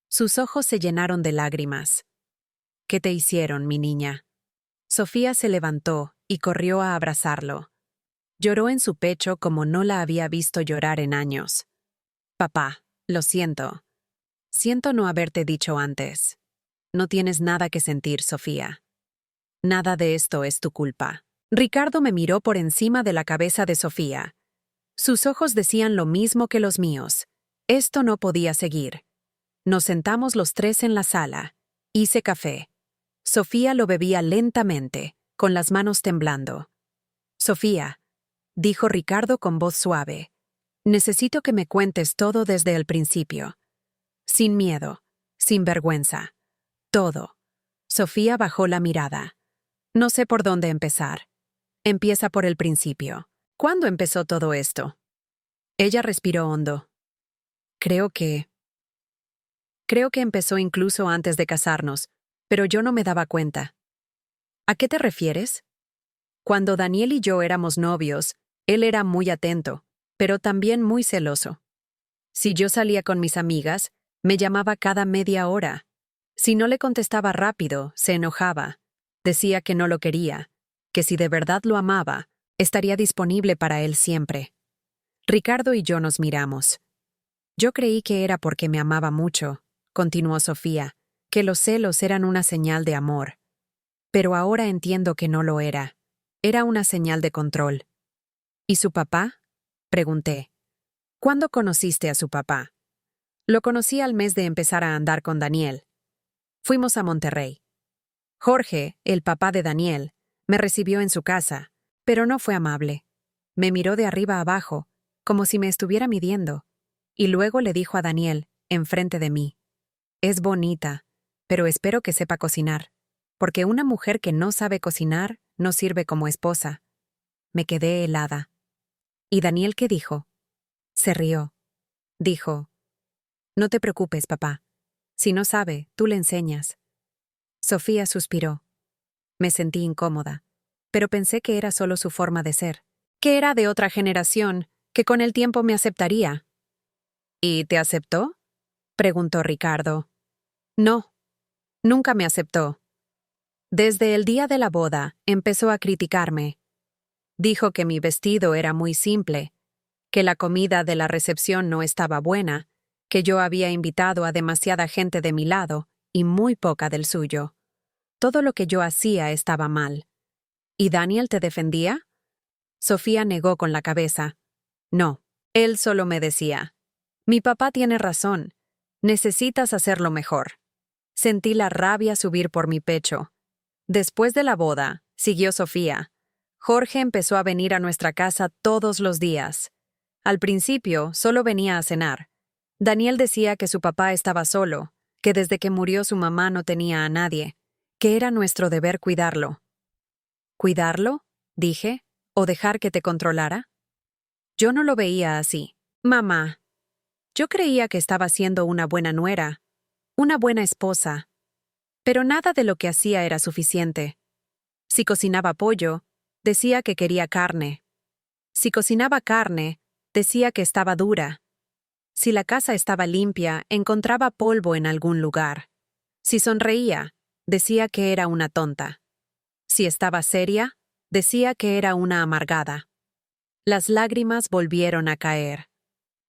Sus ojos se llenaron de lágrimas. ¿Qué te hicieron, mi niña? Sofía se levantó y corrió a abrazarlo. Lloró en su pecho como no la había visto llorar en años. Papá, lo siento. Siento no haberte dicho antes. No tienes nada que sentir, Sofía. Nada de esto es tu culpa. Ricardo me miró por encima de la cabeza de Sofía. Sus ojos decían lo mismo que los míos. Esto no podía seguir. Nos sentamos los tres en la sala. Hice café. Sofía lo bebía lentamente, con las manos temblando. Sofía, dijo Ricardo con voz suave, necesito que me cuentes todo desde el principio. Sin miedo, sin vergüenza. Todo. Sofía bajó la mirada. No sé por dónde empezar. Empieza por el principio. ¿Cuándo empezó todo esto? Ella respiró hondo. Creo que empezó incluso antes de casarnos, pero yo no me daba cuenta. ¿A qué te refieres? Cuando Daniel y yo éramos novios, él era muy atento, pero también muy celoso. Si yo salía con mis amigas, me llamaba cada media hora. Si no le contestaba rápido, se enojaba. Decía que no lo quería, que si de verdad lo amaba, estaría disponible para él siempre. Ricardo y yo nos miramos. Yo creí que era porque me amaba mucho, continuó Sofía, que los celos eran una señal de amor. Pero ahora entiendo que no lo era. Era una señal de control. ¿Y su papá? Pregunté. ¿Cuándo conociste a su papá? Lo conocí al mes de empezar a andar con Daniel. Fuimos a Monterrey. Jorge, el papá de Daniel, me recibió en su casa, pero no fue amable. Me miró de arriba abajo, como si me estuviera midiendo, y luego le dijo a Daniel, enfrente de mí, es bonita, pero espero que sepa cocinar, porque una mujer que no sabe cocinar no sirve como esposa. Me quedé helada. ¿Y Daniel qué dijo? Se rió. Dijo, no te preocupes, papá. Si no sabe, tú le enseñas. Sofía suspiró. Me sentí incómoda, pero pensé que era solo su forma de ser, que era de otra generación, que con el tiempo me aceptaría. ¿Y te aceptó? Preguntó Ricardo. No, nunca me aceptó. Desde el día de la boda, empezó a criticarme. Dijo que mi vestido era muy simple, que la comida de la recepción no estaba buena, que yo había invitado a demasiada gente de mi lado y muy poca del suyo. Todo lo que yo hacía estaba mal. ¿Y Daniel te defendía? Sofía negó con la cabeza. No, él solo me decía, mi papá tiene razón, necesitas hacerlo mejor. Sentí la rabia subir por mi pecho. Después de la boda, siguió Sofía, Jorge empezó a venir a nuestra casa todos los días. Al principio, solo venía a cenar. Daniel decía que su papá estaba solo, que desde que murió su mamá no tenía a nadie, que era nuestro deber cuidarlo. ¿Cuidarlo? Dije, ¿o dejar que te controlara? Yo no lo veía así. Mamá, yo creía que estaba siendo una buena nuera, una buena esposa, pero nada de lo que hacía era suficiente. Si cocinaba pollo, decía que quería carne. Si cocinaba carne, decía que estaba dura. Si la casa estaba limpia, encontraba polvo en algún lugar. Si sonreía, decía que era una tonta. Si estaba seria, decía que era una amargada. Las lágrimas volvieron a caer.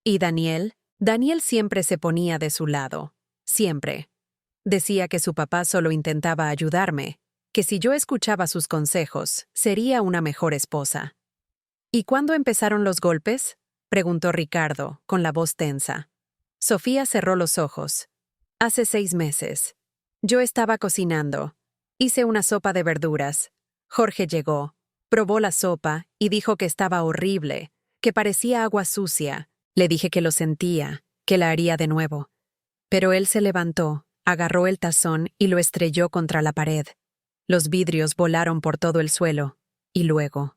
¿Y Daniel? Daniel siempre se ponía de su lado. Siempre. Decía que su papá solo intentaba ayudarme, que si yo escuchaba sus consejos, sería una mejor esposa. ¿Y cuándo empezaron los golpes?, preguntó Ricardo, con la voz tensa. Sofía cerró los ojos. Hace 6 meses. Yo estaba cocinando. Hice una sopa de verduras. Jorge llegó, probó la sopa y dijo que estaba horrible, que parecía agua sucia. Le dije que lo sentía, que la haría de nuevo. Pero él se levantó, agarró el tazón y lo estrelló contra la pared. Los vidrios volaron por todo el suelo. Y luego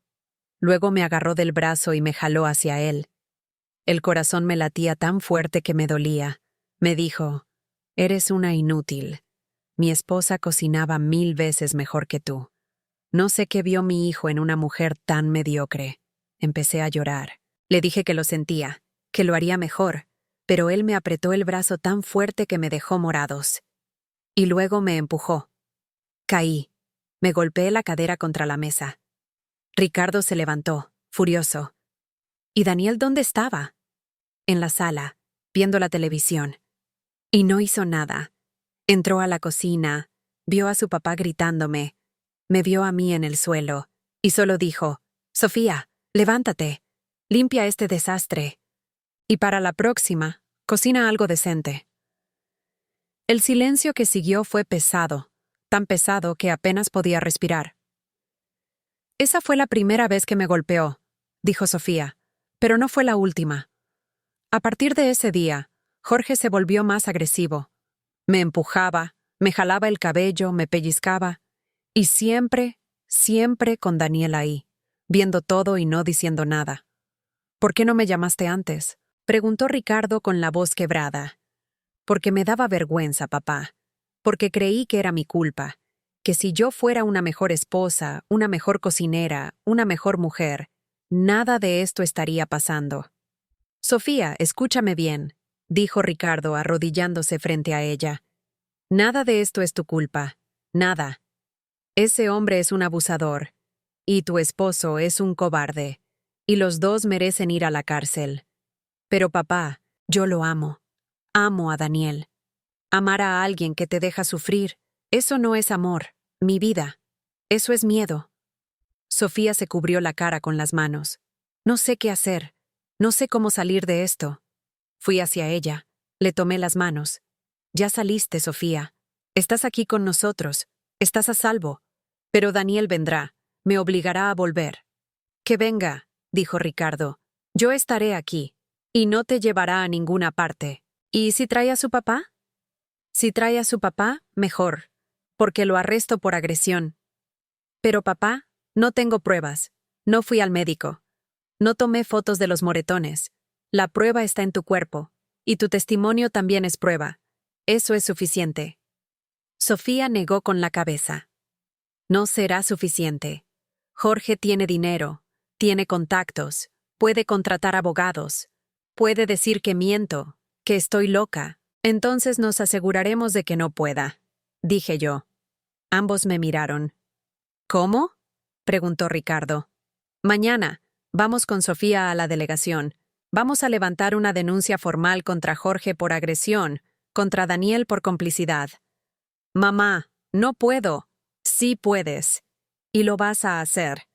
me agarró del brazo y me jaló hacia él. El corazón me latía tan fuerte que me dolía. Me dijo: «Eres una inútil. Mi esposa cocinaba 1000 veces mejor que tú. No sé qué vio mi hijo en una mujer tan mediocre». Empecé a llorar. Le dije que lo sentía, que lo haría mejor, pero él me apretó el brazo tan fuerte que me dejó morados. Y luego me empujó. Caí. Me golpeé la cadera contra la mesa. Ricardo se levantó, furioso. ¿Y Daniel dónde estaba? En la sala, viendo la televisión. Y no hizo nada. Entró a la cocina, vio a su papá gritándome, me vio a mí en el suelo, y solo dijo: «Sofía, levántate, limpia este desastre. Y para la próxima, cocina algo decente». El silencio que siguió fue pesado, tan pesado que apenas podía respirar. «Esa fue la primera vez que me golpeó», dijo Sofía, «pero no fue la última». A partir de ese día, Jorge se volvió más agresivo. Me empujaba, me jalaba el cabello, me pellizcaba. Y siempre, siempre con Daniel ahí, viendo todo y no diciendo nada. «¿Por qué no me llamaste antes?», preguntó Ricardo con la voz quebrada. «Porque me daba vergüenza, papá. Porque creí que era mi culpa. Que si yo fuera una mejor esposa, una mejor cocinera, una mejor mujer, nada de esto estaría pasando». «Sofía, escúchame bien», dijo Ricardo arrodillándose frente a ella. «Nada de esto es tu culpa. Nada. Ese hombre es un abusador. Y tu esposo es un cobarde. Y los dos merecen ir a la cárcel. Pero papá, yo lo amo. Amo a Daniel. Amar a alguien que te deja sufrir, eso no es amor, mi vida. Eso es miedo». Sofía se cubrió la cara con las manos. «No sé qué hacer. No sé cómo salir de esto». Fui hacia ella. Le tomé las manos. «Ya saliste, Sofía. Estás aquí con nosotros. Estás a salvo. Pero Daniel vendrá. Me obligará a volver». «Que venga», dijo Ricardo. «Yo estaré aquí. Y no te llevará a ninguna parte». «¿Y si trae a su papá?». «Si trae a su papá, mejor. Porque lo arresto por agresión». «Pero papá, no tengo pruebas. No fui al médico. No tomé fotos de los moretones. La prueba está en tu cuerpo. Y tu testimonio también es prueba. Eso es suficiente». Sofía negó con la cabeza. «No será suficiente. Jorge tiene dinero, tiene contactos, puede contratar abogados, puede decir que miento, que estoy loca. Entonces nos aseguraremos de que no pueda», dije yo. Ambos me miraron. «¿Cómo?», preguntó Ricardo. «Mañana, vamos con Sofía a la delegación. Vamos a levantar una denuncia formal contra Jorge por agresión, contra Daniel por complicidad». «Mamá, no puedo». «Sí puedes. Y lo vas a hacer.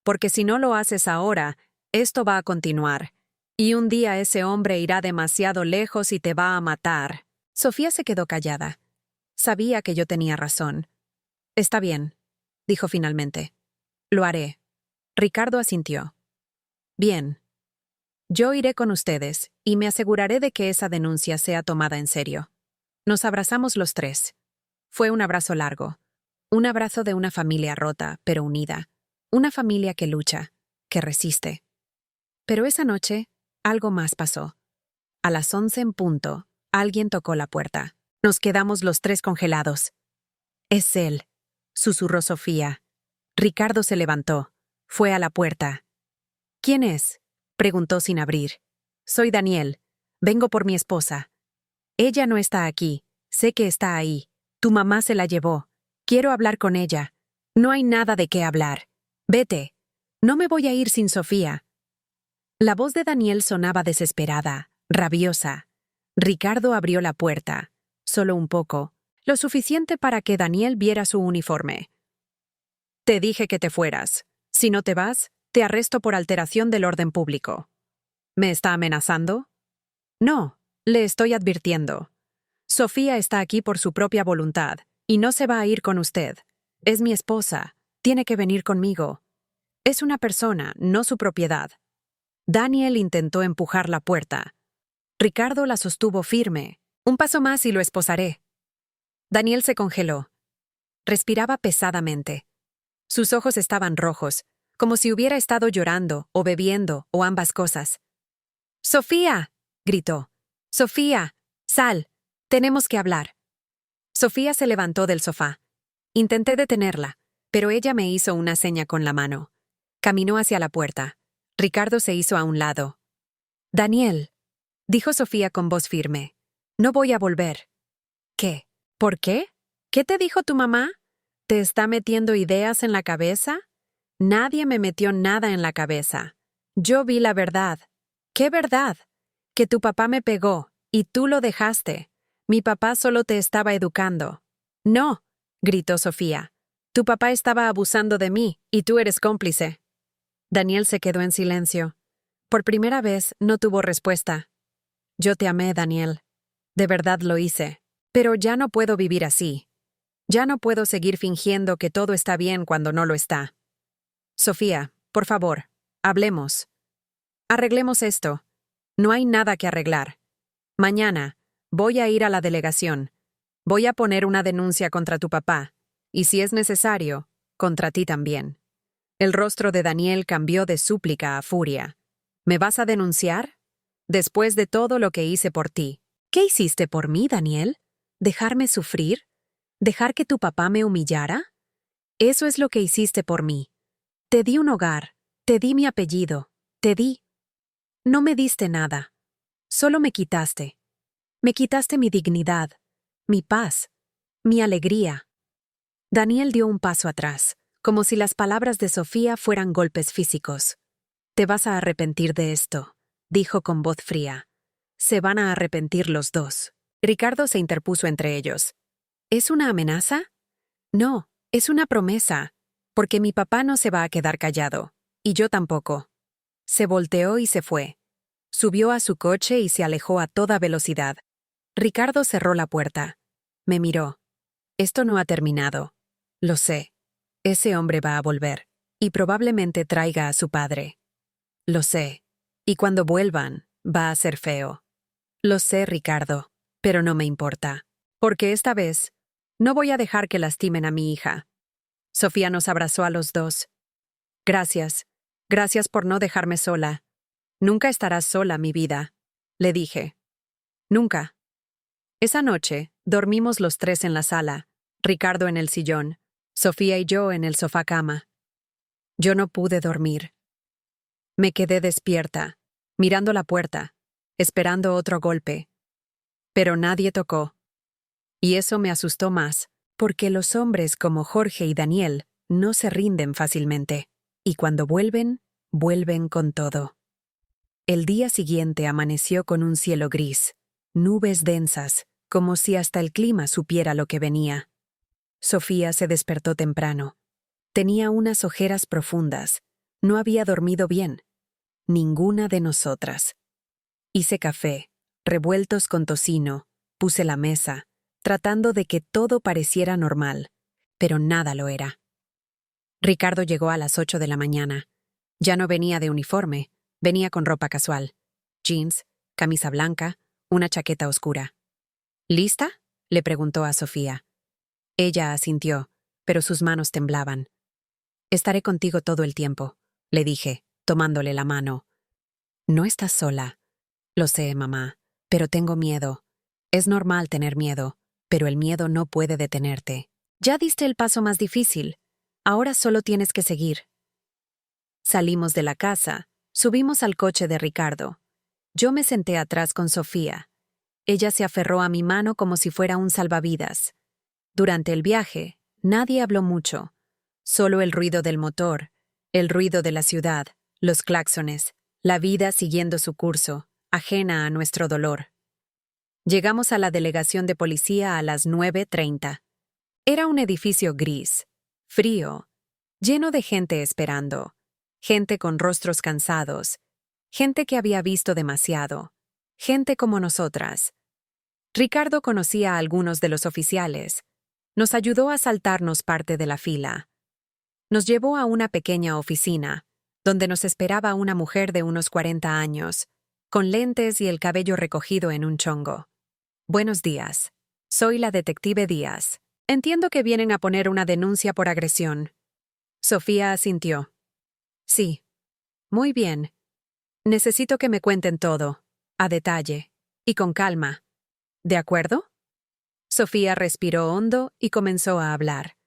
Porque si no lo haces ahora, esto va a continuar. Y un día ese hombre irá demasiado lejos y te va a matar». Sofía se quedó callada. Sabía que yo tenía razón. «Está bien», dijo finalmente. «Lo haré». Ricardo asintió. «Bien. Yo iré con ustedes y me aseguraré de que esa denuncia sea tomada en serio». Nos abrazamos los tres. Fue un abrazo largo. Un abrazo de una familia rota, pero unida. Una familia que lucha, que resiste. Pero esa noche, algo más pasó. A las 11 en punto, alguien tocó la puerta. Nos quedamos los tres congelados. «Es él», susurró Sofía. Ricardo se levantó. Fue a la puerta. «¿Quién es?», preguntó sin abrir. «Soy Daniel. Vengo por mi esposa. Ella no está aquí. Sé que está ahí. Tu mamá se la llevó. Quiero hablar con ella. No hay nada de qué hablar. Vete. No me voy a ir sin Sofía. La voz de Daniel sonaba desesperada, rabiosa. Ricardo abrió la puerta. Solo un poco. Lo suficiente para que Daniel viera su uniforme. Te dije que te fueras. Si no te vas, te arresto por alteración del orden público. ¿Me está amenazando? No, le estoy advirtiendo. Sofía está aquí por su propia voluntad, y no se va a ir con usted. Es mi esposa. Tiene que venir conmigo. Es una persona, no su propiedad. Daniel intentó empujar la puerta. Ricardo la sostuvo firme. Un paso más y lo esposaré. Daniel se congeló. Respiraba pesadamente. Sus ojos estaban rojos, como si hubiera estado llorando o bebiendo o ambas cosas. ¡Sofía!, gritó. ¡Sofía! ¡Sal! Tenemos que hablar. Sofía se levantó del sofá. Intenté detenerla, pero ella me hizo una seña con la mano. Caminó hacia la puerta. Ricardo se hizo a un lado. Daniel, dijo Sofía con voz firme. No voy a volver. ¿Qué? ¿Por qué? ¿Qué te dijo tu mamá? ¿Te está metiendo ideas en la cabeza? Nadie me metió nada en la cabeza. Yo vi la verdad. ¿Qué verdad? Que tu papá me pegó, y tú lo dejaste. Mi papá solo te estaba educando. No, gritó Sofía. Tu papá estaba abusando de mí, y tú eres cómplice. Daniel se quedó en silencio. Por primera vez no tuvo respuesta. Yo te amé, Daniel. De verdad lo hice. Pero ya no puedo vivir así. Ya no puedo seguir fingiendo que todo está bien cuando no lo está. Sofía, por favor, hablemos. Arreglemos esto. No hay nada que arreglar. Mañana voy a ir a la delegación. Voy a poner una denuncia contra tu papá, y si es necesario, contra ti también. El rostro de Daniel cambió de súplica a furia. ¿Me vas a denunciar? Después de todo lo que hice por ti. ¿Qué hiciste por mí, Daniel? ¿Dejarme sufrir? ¿Dejar que tu papá me humillara? Eso es lo que hiciste por mí. Te di un hogar, te di mi apellido, te di. No me diste nada. Solo me quitaste. Me quitaste mi dignidad, mi paz, mi alegría. Daniel dio un paso atrás, como si las palabras de Sofía fueran golpes físicos. Te vas a arrepentir de esto, dijo con voz fría. Se van a arrepentir los dos. Ricardo se interpuso entre ellos. ¿Es una amenaza? No, es una promesa, porque mi papá no se va a quedar callado, y yo tampoco. Se volteó y se fue. Subió a su coche y se alejó a toda velocidad. Ricardo cerró la puerta. Me miró. Esto no ha terminado. Lo sé. Ese hombre va a volver, y probablemente traiga a su padre. Lo sé. Y cuando vuelvan, va a ser feo. Lo sé, Ricardo, pero no me importa. Porque esta vez, no voy a dejar que lastimen a mi hija. Sofía nos abrazó a los dos. Gracias. Gracias por no dejarme sola. Nunca estarás sola, mi vida, le dije. Nunca. Esa noche, dormimos los tres en la sala, Ricardo en el sillón, Sofía y yo en el sofá cama. Yo no pude dormir. Me quedé despierta, mirando la puerta, esperando otro golpe. Pero nadie tocó. Y eso me asustó más, porque los hombres como Jorge y Daniel no se rinden fácilmente, y cuando vuelven, vuelven con todo. El día siguiente amaneció con un cielo gris, nubes densas, como si hasta el clima supiera lo que venía. Sofía se despertó temprano. Tenía unas ojeras profundas. No había dormido bien. Ninguna de nosotras. Hice café, revueltos con tocino, puse la mesa, tratando de que todo pareciera normal, pero nada lo era. Ricardo llegó a las 8 de la mañana. Ya no venía de uniforme, venía con ropa casual. Jeans, camisa blanca, una chaqueta oscura. ¿Lista?, le preguntó a Sofía. Ella asintió, pero sus manos temblaban. Estaré contigo todo el tiempo, le dije, tomándole la mano. No estás sola. Lo sé, mamá, pero tengo miedo. Es normal tener miedo, pero el miedo no puede detenerte. Ya diste el paso más difícil. Ahora solo tienes que seguir. Salimos de la casa, subimos al coche de Ricardo. Yo me senté atrás con Sofía. Ella se aferró a mi mano como si fuera un salvavidas. Durante el viaje, nadie habló mucho. Solo el ruido del motor, el ruido de la ciudad, los claxones, la vida siguiendo su curso, ajena a nuestro dolor. Llegamos a la delegación de policía a las 9:30. Era un edificio gris, frío, lleno de gente esperando, gente con rostros cansados, gente que había visto demasiado, gente como nosotras. Ricardo conocía a algunos de los oficiales. Nos ayudó a saltarnos parte de la fila. Nos llevó a una pequeña oficina, donde nos esperaba una mujer de unos 40 años, con lentes y el cabello recogido en un chongo. Buenos días. Soy la detective Díaz. Entiendo que vienen a poner una denuncia por agresión. Sofía asintió. Sí. Muy bien. Necesito que me cuenten todo, a detalle, y con calma. ¿De acuerdo? Sofía respiró hondo y comenzó a hablar.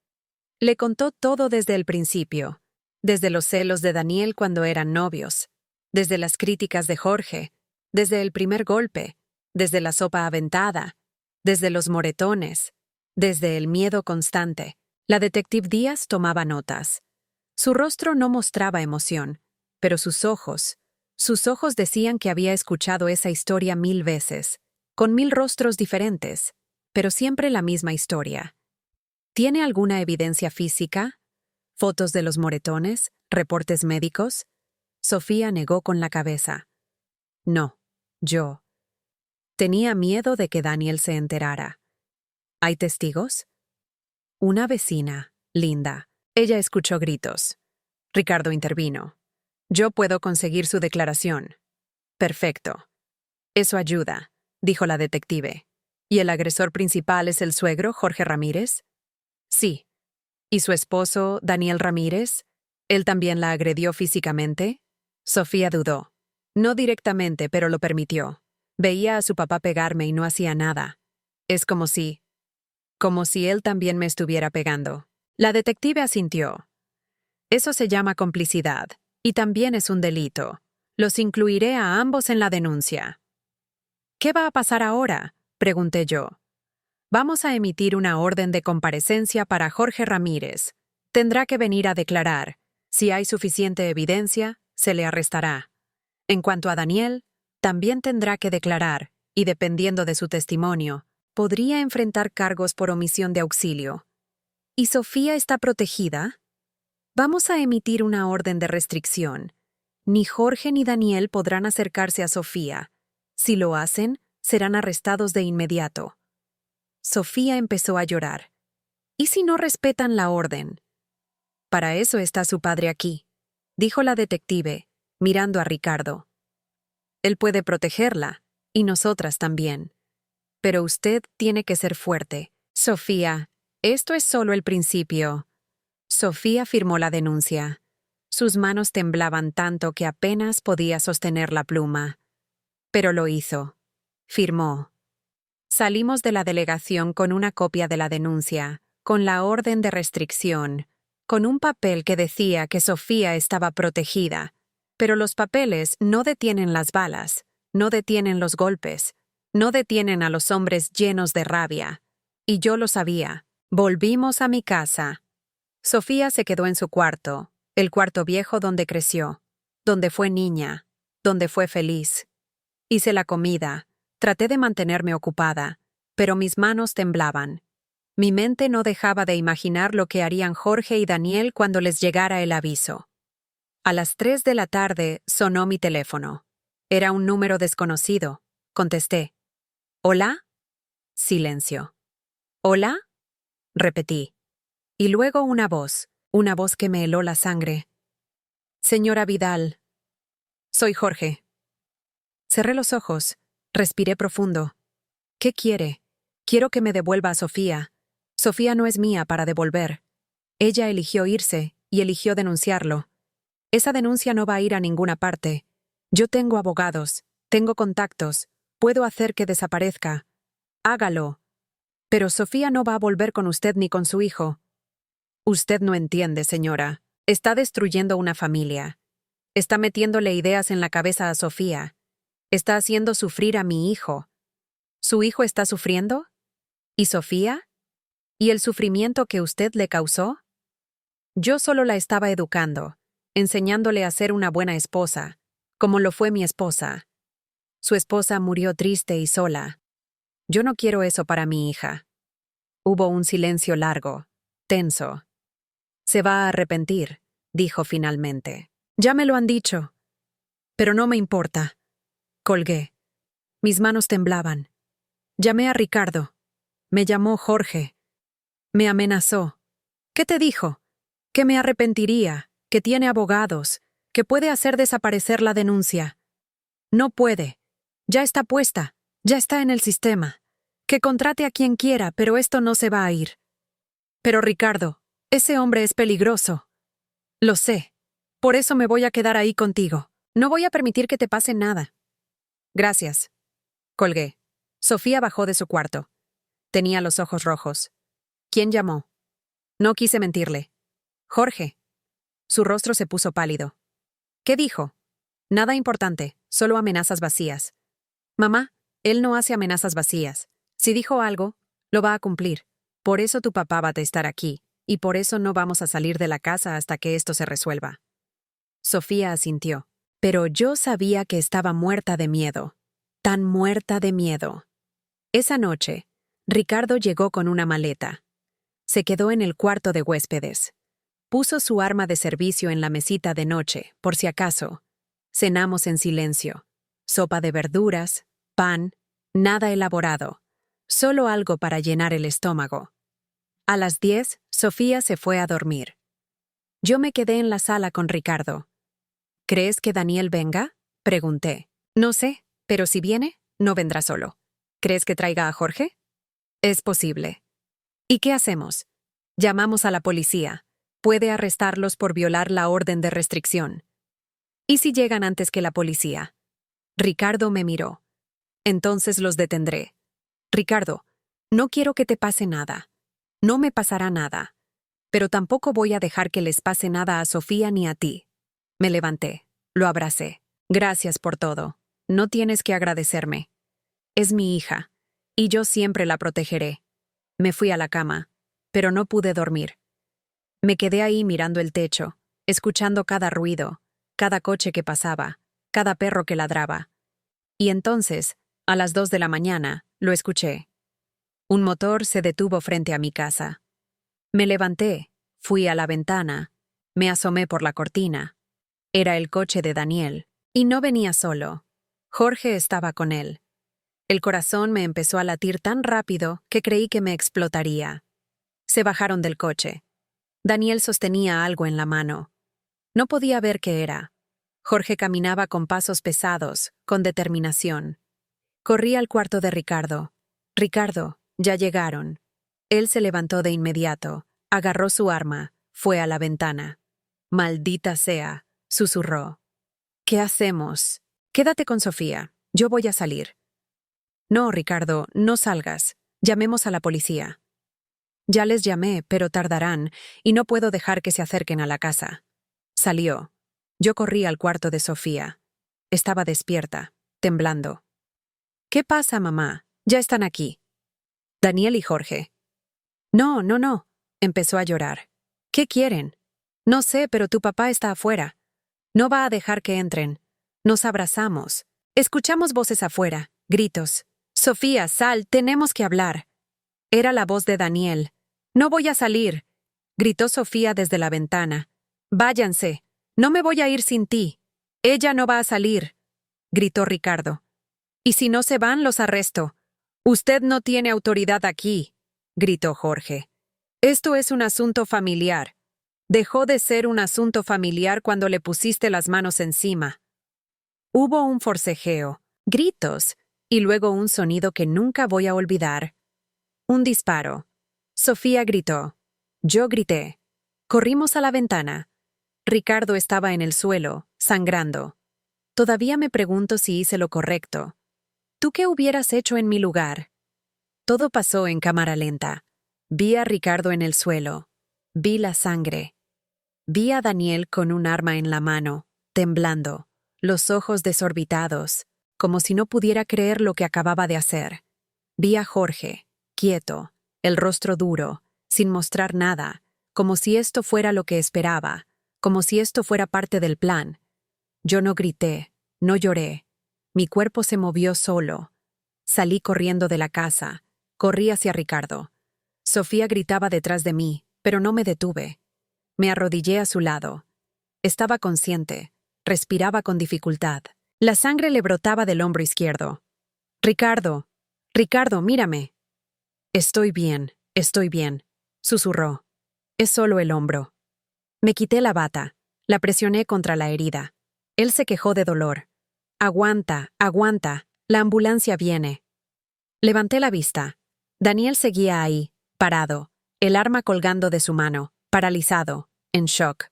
Le contó todo desde el principio, desde los celos de Daniel cuando eran novios, desde las críticas de Jorge, desde el primer golpe, desde la sopa aventada, desde los moretones, desde el miedo constante. La detective Díaz tomaba notas. Su rostro no mostraba emoción, pero sus ojos decían que había escuchado esa historia 1000 veces, con 1000 rostros diferentes, pero siempre la misma historia. ¿Tiene alguna evidencia física? ¿Fotos de los moretones? ¿Reportes médicos? Sofía negó con la cabeza. No, yo. Tenía miedo de que Daniel se enterara. ¿Hay testigos? Una vecina, Linda. Ella escuchó gritos. Ricardo intervino. Yo puedo conseguir su declaración. Perfecto. Eso ayuda, dijo la detective. ¿Y el agresor principal es el suegro, Jorge Ramírez? Sí. ¿Y su esposo, Daniel Ramírez? ¿Él también la agredió físicamente? Sofía dudó. No directamente, pero lo permitió. Veía a su papá pegarme y no hacía nada. Es como si él también me estuviera pegando. La detective asintió. Eso se llama complicidad, y también es un delito. Los incluiré a ambos en la denuncia. ¿Qué va a pasar ahora?, pregunté yo. Vamos a emitir una orden de comparecencia para Jorge Ramírez. Tendrá que venir a declarar. Si hay suficiente evidencia, se le arrestará. En cuanto a Daniel, también tendrá que declarar, y dependiendo de su testimonio, podría enfrentar cargos por omisión de auxilio. ¿Y Sofía está protegida? Vamos a emitir una orden de restricción. Ni Jorge ni Daniel podrán acercarse a Sofía. Si lo hacen, serán arrestados de inmediato. Sofía empezó a llorar. ¿Y si no respetan la orden? Para eso está su padre aquí, dijo la detective, mirando a Ricardo. Él puede protegerla, y nosotras también. Pero usted tiene que ser fuerte. Sofía, esto es solo el principio. Sofía firmó la denuncia. Sus manos temblaban tanto que apenas podía sostener la pluma. Pero lo hizo. Firmó. Salimos de la delegación con una copia de la denuncia, con la orden de restricción, con un papel que decía que Sofía estaba protegida. Pero los papeles no detienen las balas, no detienen los golpes, no detienen a los hombres llenos de rabia. Y yo lo sabía. Volvimos a mi casa. Sofía se quedó en su cuarto, el cuarto viejo donde creció, donde fue niña, donde fue feliz. Hice la comida, traté de mantenerme ocupada, pero mis manos temblaban. Mi mente no dejaba de imaginar lo que harían Jorge y Daniel cuando les llegara el aviso. A las 3 de la tarde sonó mi teléfono. Era un número desconocido. Contesté. ¿Hola? Silencio. ¿Hola? Repetí. Y luego una voz que me heló la sangre. Señora Vidal. Soy Jorge. Cerré los ojos, respiré profundo. ¿Qué quiere? Quiero que me devuelva a Sofía. Sofía no es mía para devolver. Ella eligió irse y eligió denunciarlo. Esa denuncia no va a ir a ninguna parte. Yo tengo abogados, tengo contactos, puedo hacer que desaparezca. Hágalo. Pero Sofía no va a volver con usted ni con su hijo. Usted no entiende, señora. Está destruyendo una familia. Está metiéndole ideas en la cabeza a Sofía. Está haciendo sufrir a mi hijo. ¿Su hijo está sufriendo? ¿Y Sofía? ¿Y el sufrimiento que usted le causó? Yo solo la estaba educando, enseñándole a ser una buena esposa, como lo fue mi esposa. Su esposa murió triste y sola. Yo no quiero eso para mi hija. Hubo un silencio largo, tenso. Se va a arrepentir, dijo finalmente. Ya me lo han dicho. Pero no me importa. Colgué. Mis manos temblaban. Llamé a Ricardo. Me llamó Jorge. Me amenazó. ¿Qué te dijo? Que me arrepentiría, que tiene abogados, que puede hacer desaparecer la denuncia. No puede. Ya está puesta, ya está en el sistema. Que contrate a quien quiera, pero esto no se va a ir. Pero Ricardo, ese hombre es peligroso. Lo sé. Por eso me voy a quedar ahí contigo. No voy a permitir que te pase nada. Gracias. Colgué. Sofía bajó de su cuarto. Tenía los ojos rojos. ¿Quién llamó? No quise mentirle. Jorge. Su rostro se puso pálido. ¿Qué dijo? Nada importante, solo amenazas vacías. Mamá, él no hace amenazas vacías. Si dijo algo, lo va a cumplir. Por eso tu papá va a estar aquí, y por eso no vamos a salir de la casa hasta que esto se resuelva. Sofía asintió. Pero yo sabía que estaba muerta de miedo. Tan muerta de miedo. Esa noche, Ricardo llegó con una maleta. Se quedó en el cuarto de huéspedes. Puso su arma de servicio en la mesita de noche, por si acaso. Cenamos en silencio. Sopa de verduras, pan, nada elaborado. Solo algo para llenar el estómago. A las 10, Sofía se fue a dormir. Yo me quedé en la sala con Ricardo. ¿Crees que Daniel venga? Pregunté. No sé, pero si viene, no vendrá solo. ¿Crees que traiga a Jorge? Es posible. ¿Y qué hacemos? Llamamos a la policía. Puede arrestarlos por violar la orden de restricción. ¿Y si llegan antes que la policía? Ricardo me miró. Entonces los detendré. Ricardo, no quiero que te pase nada. No me pasará nada. Pero tampoco voy a dejar que les pase nada a Sofía ni a ti. Me levanté. Lo abracé. Gracias por todo. No tienes que agradecerme. Es mi hija. Y yo siempre la protegeré. Me fui a la cama. Pero no pude dormir. Me quedé ahí mirando el techo, escuchando cada ruido, cada coche que pasaba, cada perro que ladraba. Y entonces, a las 2 de la mañana, lo escuché. Un motor se detuvo frente a mi casa. Me levanté, fui a la ventana, me asomé por la cortina. Era el coche de Daniel, y no venía solo. Jorge estaba con él. El corazón me empezó a latir tan rápido que creí que me explotaría. Se bajaron del coche. Daniel sostenía algo en la mano. No podía ver qué era. Jorge caminaba con pasos pesados, con determinación. Corrí al cuarto de Ricardo. Ricardo, ya llegaron. Él se levantó de inmediato, agarró su arma, fue a la ventana. Maldita sea, susurró. ¿Qué hacemos? Quédate con Sofía, yo voy a salir. No, Ricardo, no salgas. Llamemos a la policía. Ya les llamé, pero tardarán, y no puedo dejar que se acerquen a la casa. Salió. Yo corrí al cuarto de Sofía. Estaba despierta, temblando. ¿Qué pasa, mamá? Ya están aquí. Daniel y Jorge. No, no, no. Empezó a llorar. ¿Qué quieren? No sé, pero tu papá está afuera. No va a dejar que entren. Nos abrazamos. Escuchamos voces afuera, gritos. Sofía, sal, tenemos que hablar. Era la voz de Daniel. No voy a salir, gritó Sofía desde la ventana. Váyanse, no me voy a ir sin ti. Ella no va a salir, gritó Ricardo. Y si no se van, los arresto. Usted no tiene autoridad aquí, gritó Jorge. Esto es un asunto familiar. Dejó de ser un asunto familiar cuando le pusiste las manos encima. Hubo un forcejeo, gritos, y luego un sonido que nunca voy a olvidar. Un disparo. Sofía gritó. Yo grité. Corrimos a la ventana. Ricardo estaba en el suelo, sangrando. Todavía me pregunto si hice lo correcto. ¿Tú qué hubieras hecho en mi lugar? Todo pasó en cámara lenta. Vi a Ricardo en el suelo. Vi la sangre. Vi a Daniel con un arma en la mano, temblando, los ojos desorbitados. como si no pudiera creer lo que acababa de hacer. Vi a Jorge, quieto, el rostro duro, sin mostrar nada, como si esto fuera lo que esperaba, como si esto fuera parte del plan. Yo no grité, no lloré. Mi cuerpo se movió solo. Salí corriendo de la casa. Corrí hacia Ricardo. Sofía gritaba detrás de mí, pero no me detuve. Me arrodillé a su lado. Estaba consciente. Respiraba con dificultad. La sangre le brotaba del hombro izquierdo. Ricardo, Ricardo, mírame. Estoy bien, susurró. Es solo el hombro. Me quité la bata. La presioné contra la herida. Él se quejó de dolor. Aguanta, aguanta, la ambulancia viene. Levanté la vista. Daniel seguía ahí, parado, el arma colgando de su mano, paralizado, en shock.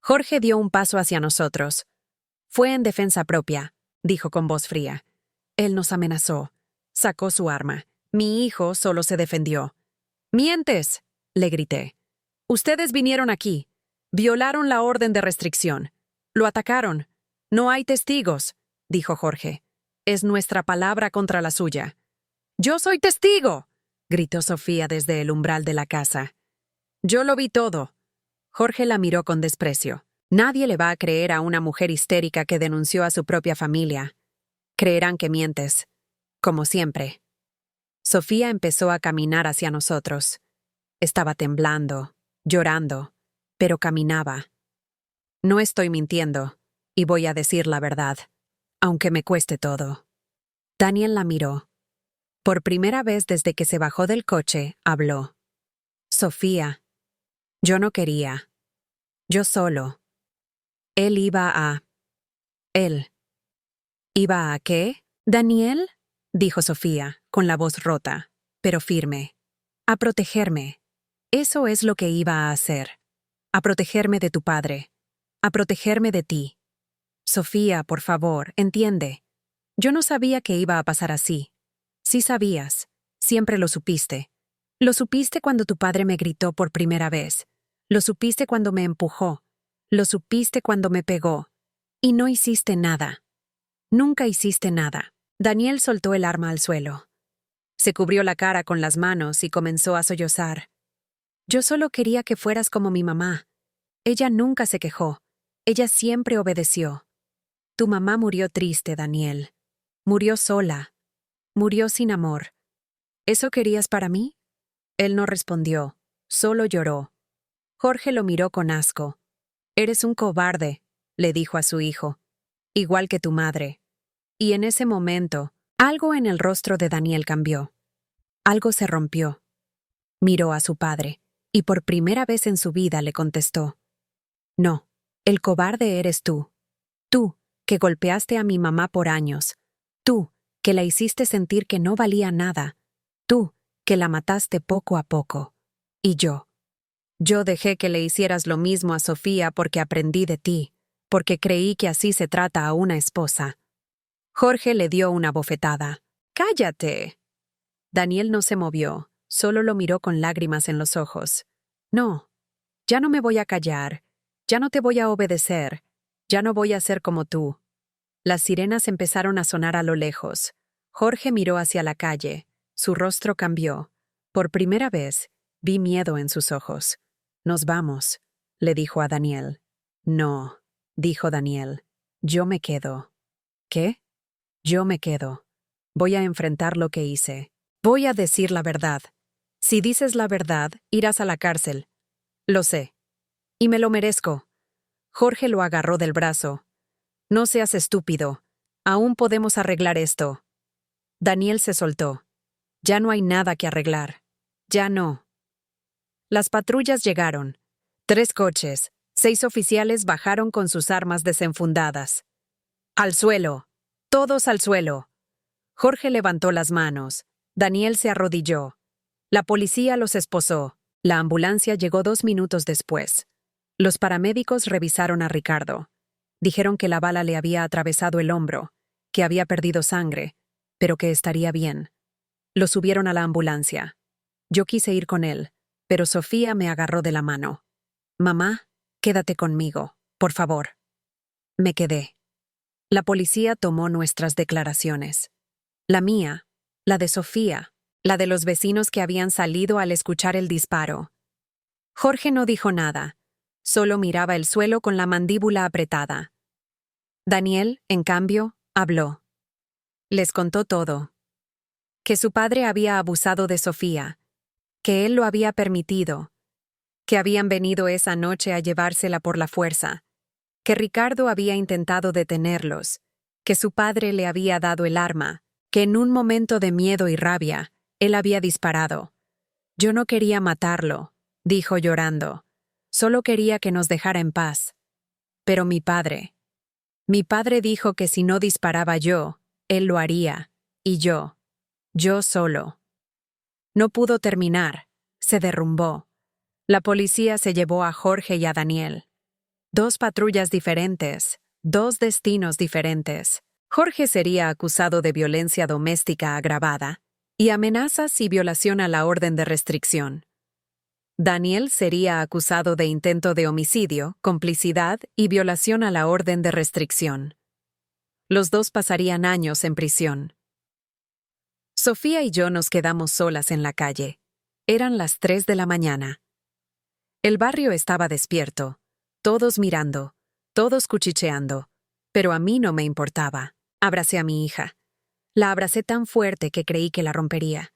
Jorge dio un paso hacia nosotros. Fue en defensa propia, dijo con voz fría. Él nos amenazó. Sacó su arma. Mi hijo solo se defendió. ¡Mientes!, le grité. Ustedes vinieron aquí. Violaron la orden de restricción. Lo atacaron. No hay testigos, dijo Jorge. Es nuestra palabra contra la suya. ¡Yo soy testigo!, gritó Sofía desde el umbral de la casa. Yo lo vi todo. Jorge la miró con desprecio. Nadie le va a creer a una mujer histérica que denunció a su propia familia. Creerán que mientes. Como siempre. Sofía empezó a caminar hacia nosotros. Estaba temblando, llorando, pero caminaba. No estoy mintiendo, y voy a decir la verdad, aunque me cueste todo. Daniel la miró. Por primera vez desde que se bajó del coche, habló. Sofía, yo no quería. Yo solo. Él iba a... Él. ¿Iba a qué? ¿Daniel? Dijo Sofía, con la voz rota, pero firme. A protegerme. Eso es lo que iba a hacer. A protegerme de tu padre. A protegerme de ti. Sofía, por favor, entiende. Yo no sabía que iba a pasar así. Sí sabías. Siempre lo supiste. Lo supiste cuando tu padre me gritó por primera vez. Lo supiste cuando me empujó. Lo supiste cuando me pegó. Y no hiciste nada. Nunca hiciste nada. Daniel soltó el arma al suelo. Se cubrió la cara con las manos y comenzó a sollozar. Yo solo quería que fueras como mi mamá. Ella nunca se quejó. Ella siempre obedeció. Tu mamá murió triste, Daniel. Murió sola. Murió sin amor. ¿Eso querías para mí? Él no respondió. Solo lloró. Jorge lo miró con asco. Eres un cobarde, le dijo a su hijo. Igual que tu madre. Y en ese momento, algo en el rostro de Daniel cambió. Algo se rompió. Miró a su padre, y por primera vez en su vida le contestó. No, el cobarde eres tú. Tú, que golpeaste a mi mamá por años. Tú, que la hiciste sentir que no valía nada. Tú, que la mataste poco a poco. Y yo. Yo dejé que le hicieras lo mismo a Sofía porque aprendí de ti, porque creí que así se trata a una esposa. Jorge le dio una bofetada. ¡Cállate! Daniel no se movió, solo lo miró con lágrimas en los ojos. No, ya no me voy a callar, ya no te voy a obedecer, ya no voy a ser como tú. Las sirenas empezaron a sonar a lo lejos. Jorge miró hacia la calle, su rostro cambió. Por primera vez, vi miedo en sus ojos. Nos vamos, le dijo a Daniel. No, dijo Daniel. Yo me quedo. ¿Qué? Yo me quedo. Voy a enfrentar lo que hice. Voy a decir la verdad. Si dices la verdad, irás a la cárcel. Lo sé. Y me lo merezco. Jorge lo agarró del brazo. No seas estúpido. Aún podemos arreglar esto. Daniel se soltó. Ya no hay nada que arreglar. Ya no. Las patrullas llegaron. 3 coches. 6 oficiales bajaron con sus armas desenfundadas. ¡Al suelo! ¡Todos al suelo! Jorge levantó las manos. Daniel se arrodilló. La policía los esposó. La ambulancia llegó 2 minutos después. Los paramédicos revisaron a Ricardo. Dijeron que la bala le había atravesado el hombro, que había perdido sangre, pero que estaría bien. Lo subieron a la ambulancia. Yo quise ir con él, pero Sofía me agarró de la mano. Mamá, quédate conmigo, por favor. Me quedé. La policía tomó nuestras declaraciones. La mía, la de Sofía, la de los vecinos que habían salido al escuchar el disparo. Jorge no dijo nada, solo miraba el suelo con la mandíbula apretada. Daniel, en cambio, habló. Les contó todo. Que su padre había abusado de Sofía, que él lo había permitido, que habían venido esa noche a llevársela por la fuerza, que Ricardo había intentado detenerlos, que su padre le había dado el arma, que en un momento de miedo y rabia, él había disparado. Yo no quería matarlo, dijo llorando. Solo quería que nos dejara en paz. Pero mi padre dijo que si no disparaba yo, él lo haría, y yo solo. No pudo terminar, se derrumbó. La policía se llevó a Jorge y a Daniel. 2 patrullas diferentes, 2 destinos diferentes. Jorge sería acusado de violencia doméstica agravada y amenazas y violación a la orden de restricción. Daniel sería acusado de intento de homicidio, complicidad y violación a la orden de restricción. Los 2 pasarían años en prisión. Sofía y yo nos quedamos solas en la calle. Eran las 3 de la mañana. El barrio estaba despierto, todos mirando, todos cuchicheando, pero a mí no me importaba. Abracé a mi hija. La abracé tan fuerte que creí que la rompería.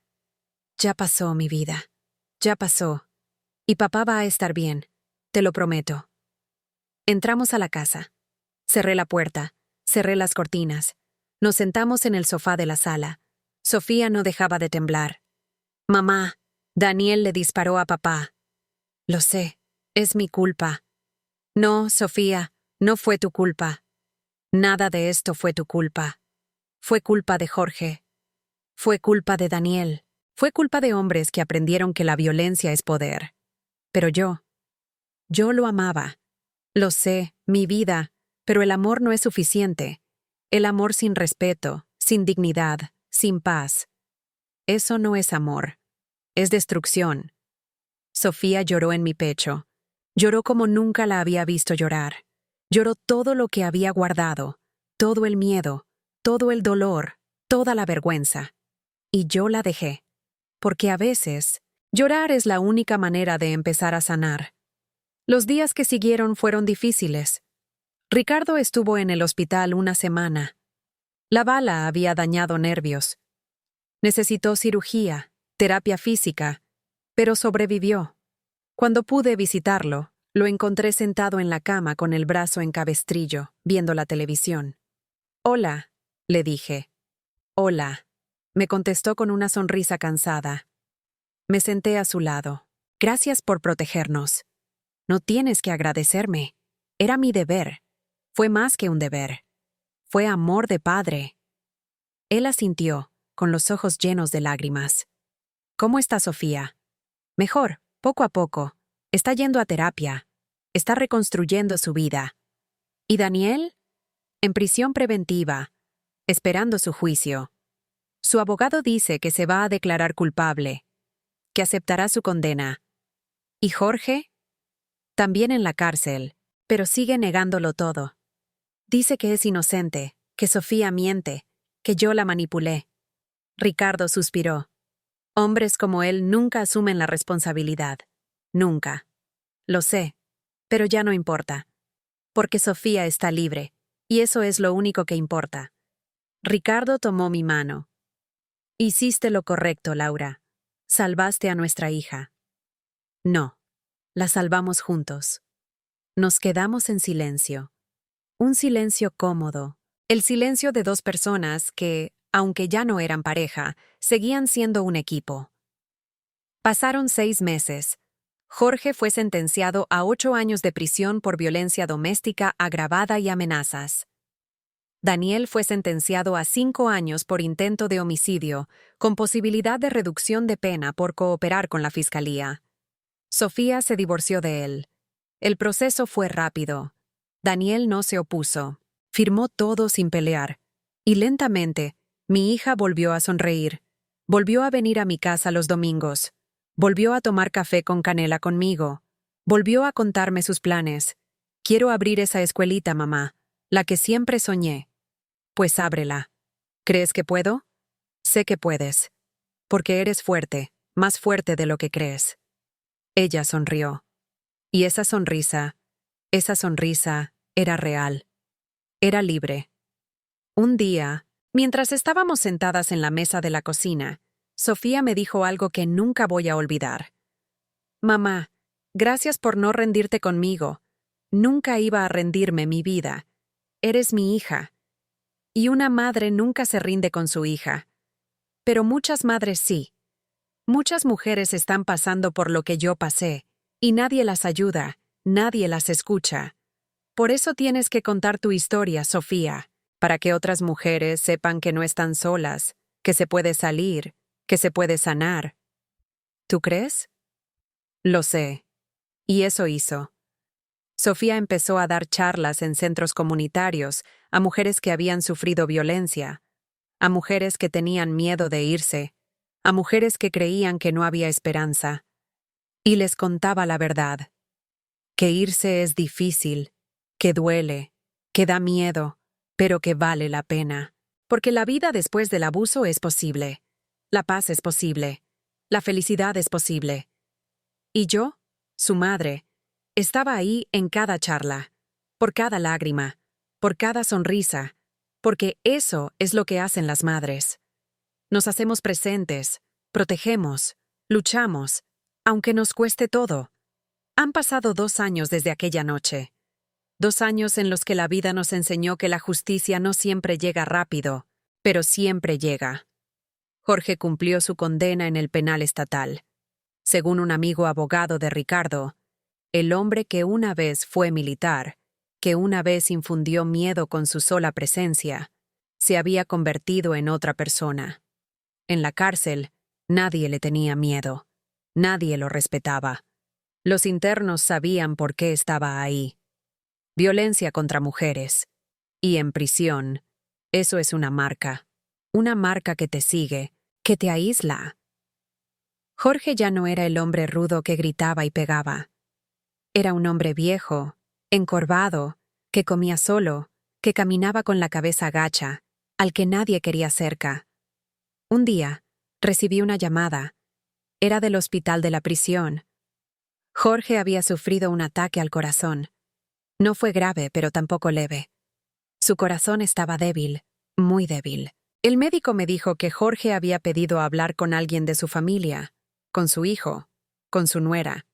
Ya pasó, mi vida. Ya pasó. Y papá va a estar bien, te lo prometo. Entramos a la casa. Cerré la puerta, cerré las cortinas. Nos sentamos en el sofá de la sala. Sofía no dejaba de temblar. Mamá, Daniel le disparó a papá. Lo sé, es mi culpa. No, Sofía, no fue tu culpa. Nada de esto fue tu culpa. Fue culpa de Jorge. Fue culpa de Daniel. Fue culpa de hombres que aprendieron que la violencia es poder. Pero yo lo amaba. Lo sé, mi vida, pero el amor no es suficiente. El amor sin respeto, sin dignidad, sin paz. Eso no es amor. Es destrucción. Sofía lloró en mi pecho. Lloró como nunca la había visto llorar. Lloró todo lo que había guardado, todo el miedo, todo el dolor, toda la vergüenza. Y yo la dejé. Porque a veces, llorar es la única manera de empezar a sanar. Los días que siguieron fueron difíciles. Ricardo estuvo en el hospital una semana. La bala había dañado nervios. Necesitó cirugía, terapia física, pero sobrevivió. Cuando pude visitarlo, lo encontré sentado en la cama con el brazo en cabestrillo, viendo la televisión. «Hola», le dije. «Hola», me contestó con una sonrisa cansada. Me senté a su lado. «Gracias por protegernos. No tienes que agradecerme. Era mi deber. Fue más que un deber. Fue amor de padre». Él asintió, con los ojos llenos de lágrimas. «¿Cómo está Sofía?» «Mejor, poco a poco. Está yendo a terapia. Está reconstruyendo su vida». «¿Y Daniel?» «En prisión preventiva, esperando su juicio. Su abogado dice que se va a declarar culpable, que aceptará su condena. ¿Y Jorge?» «También en la cárcel, pero sigue negándolo todo. Dice que es inocente, que Sofía miente, que yo la manipulé». Ricardo suspiró. Hombres como él nunca asumen la responsabilidad. Nunca. Lo sé, pero ya no importa. Porque Sofía está libre, y eso es lo único que importa. Ricardo tomó mi mano. «Hiciste lo correcto, Laura. Salvaste a nuestra hija». «No. La salvamos juntos». Nos quedamos en silencio. Un silencio cómodo. El silencio de 2 personas que, aunque ya no eran pareja, seguían siendo un equipo. Pasaron 6 meses. Jorge fue sentenciado a 8 años de prisión por violencia doméstica agravada y amenazas. Daniel fue sentenciado a 5 años por intento de homicidio, con posibilidad de reducción de pena por cooperar con la fiscalía. Sofía se divorció de él. El proceso fue rápido. Daniel no se opuso. Firmó todo sin pelear. Y lentamente, mi hija volvió a sonreír. Volvió a venir a mi casa los domingos. Volvió a tomar café con canela conmigo. Volvió a contarme sus planes. «Quiero abrir esa escuelita, mamá, la que siempre soñé. Pues ábrela. ¿Crees que puedo? Sé que puedes. Porque eres fuerte, más fuerte de lo que crees. Ella sonrió. Y esa sonrisa era real. Era libre. Un día, mientras estábamos sentadas en la mesa de la cocina, Sofía me dijo algo que nunca voy a olvidar. Mamá, gracias por no rendirte conmigo. Nunca iba a rendirme mi vida. Eres mi hija. Y una madre nunca se rinde con su hija. Pero muchas madres sí. Muchas mujeres están pasando por lo que yo pasé, y nadie las ayuda, nadie las escucha. Por eso tienes que contar tu historia, Sofía, para que otras mujeres sepan que no están solas, que se puede salir, que se puede sanar. ¿Tú crees? Lo sé. Y eso hizo. Sofía empezó a dar charlas en centros comunitarios a mujeres que habían sufrido violencia, a mujeres que tenían miedo de irse, a mujeres que creían que no había esperanza. Y les contaba la verdad, que irse es difícil, que duele, que da miedo, pero que vale la pena. Porque la vida después del abuso es posible, la paz es posible, la felicidad es posible. Y yo, su madre, estaba ahí en cada charla, por cada lágrima, por cada sonrisa, porque eso es lo que hacen las madres. Nos hacemos presentes, protegemos, luchamos, aunque nos cueste todo. Han pasado 2 años desde aquella noche. 2 años en los que la vida nos enseñó que la justicia no siempre llega rápido, pero siempre llega. Jorge cumplió su condena en el penal estatal. Según un amigo abogado de Ricardo, el hombre que una vez fue militar, que una vez infundió miedo con su sola presencia, se había convertido en otra persona. En la cárcel, nadie le tenía miedo. Nadie lo respetaba. Los internos sabían por qué estaba ahí. Violencia contra mujeres. Y en prisión, eso es una marca que te sigue, que te aísla. Jorge ya no era el hombre rudo que gritaba y pegaba. Era un hombre viejo, encorvado, que comía solo, que caminaba con la cabeza gacha, al que nadie quería cerca. Un día, recibí una llamada. Era del hospital de la prisión. Jorge había sufrido un ataque al corazón. No fue grave, pero tampoco leve. Su corazón estaba débil, muy débil. El médico me dijo que Jorge había pedido hablar con alguien de su familia, con su hijo, con su nuera.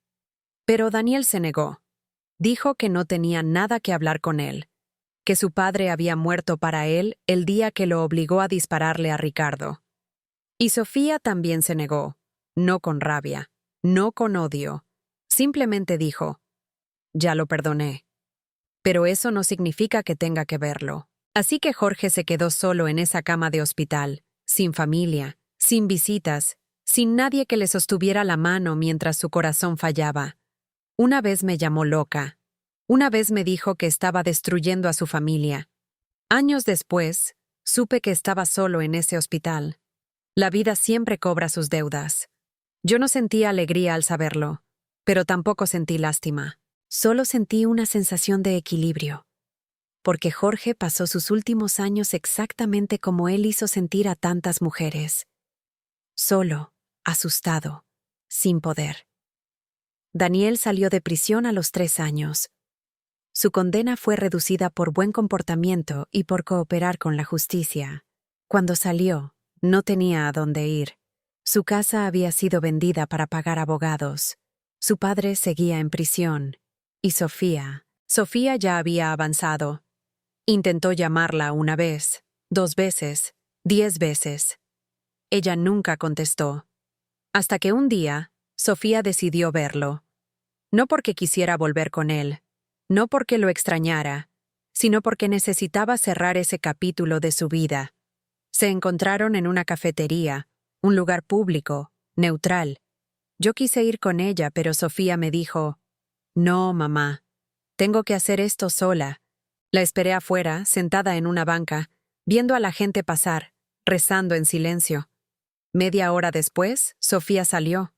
Pero Daniel se negó. Dijo que no tenía nada que hablar con él, que su padre había muerto para él el día que lo obligó a dispararle a Ricardo. Y Sofía también se negó, no con rabia, no con odio. Simplemente dijo, ya lo perdoné. Pero eso no significa que tenga que verlo. Así que Jorge se quedó solo en esa cama de hospital, sin familia, sin visitas, sin nadie que le sostuviera la mano mientras su corazón fallaba. Una vez me llamó loca. Una vez me dijo que estaba destruyendo a su familia. Años después, supe que estaba solo en ese hospital. La vida siempre cobra sus deudas. Yo no sentí alegría al saberlo, pero tampoco sentí lástima. Solo sentí una sensación de equilibrio. Porque Jorge pasó sus últimos años exactamente como él hizo sentir a tantas mujeres. Solo, asustado, sin poder. Daniel salió de prisión a los 3 años. Su condena fue reducida por buen comportamiento y por cooperar con la justicia. Cuando salió, no tenía a dónde ir. Su casa había sido vendida para pagar abogados. Su padre seguía en prisión. Y Sofía ya había avanzado. Intentó llamarla 1 vez, 2 veces, 10 veces. Ella nunca contestó. Hasta que un día, Sofía decidió verlo. No porque quisiera volver con él, no porque lo extrañara, sino porque necesitaba cerrar ese capítulo de su vida. Se encontraron en una cafetería, un lugar público, neutral. Yo quise ir con ella, pero Sofía me dijo, «No, mamá, tengo que hacer esto sola». La esperé afuera, sentada en una banca, viendo a la gente pasar, rezando en silencio. Media hora después, Sofía salió.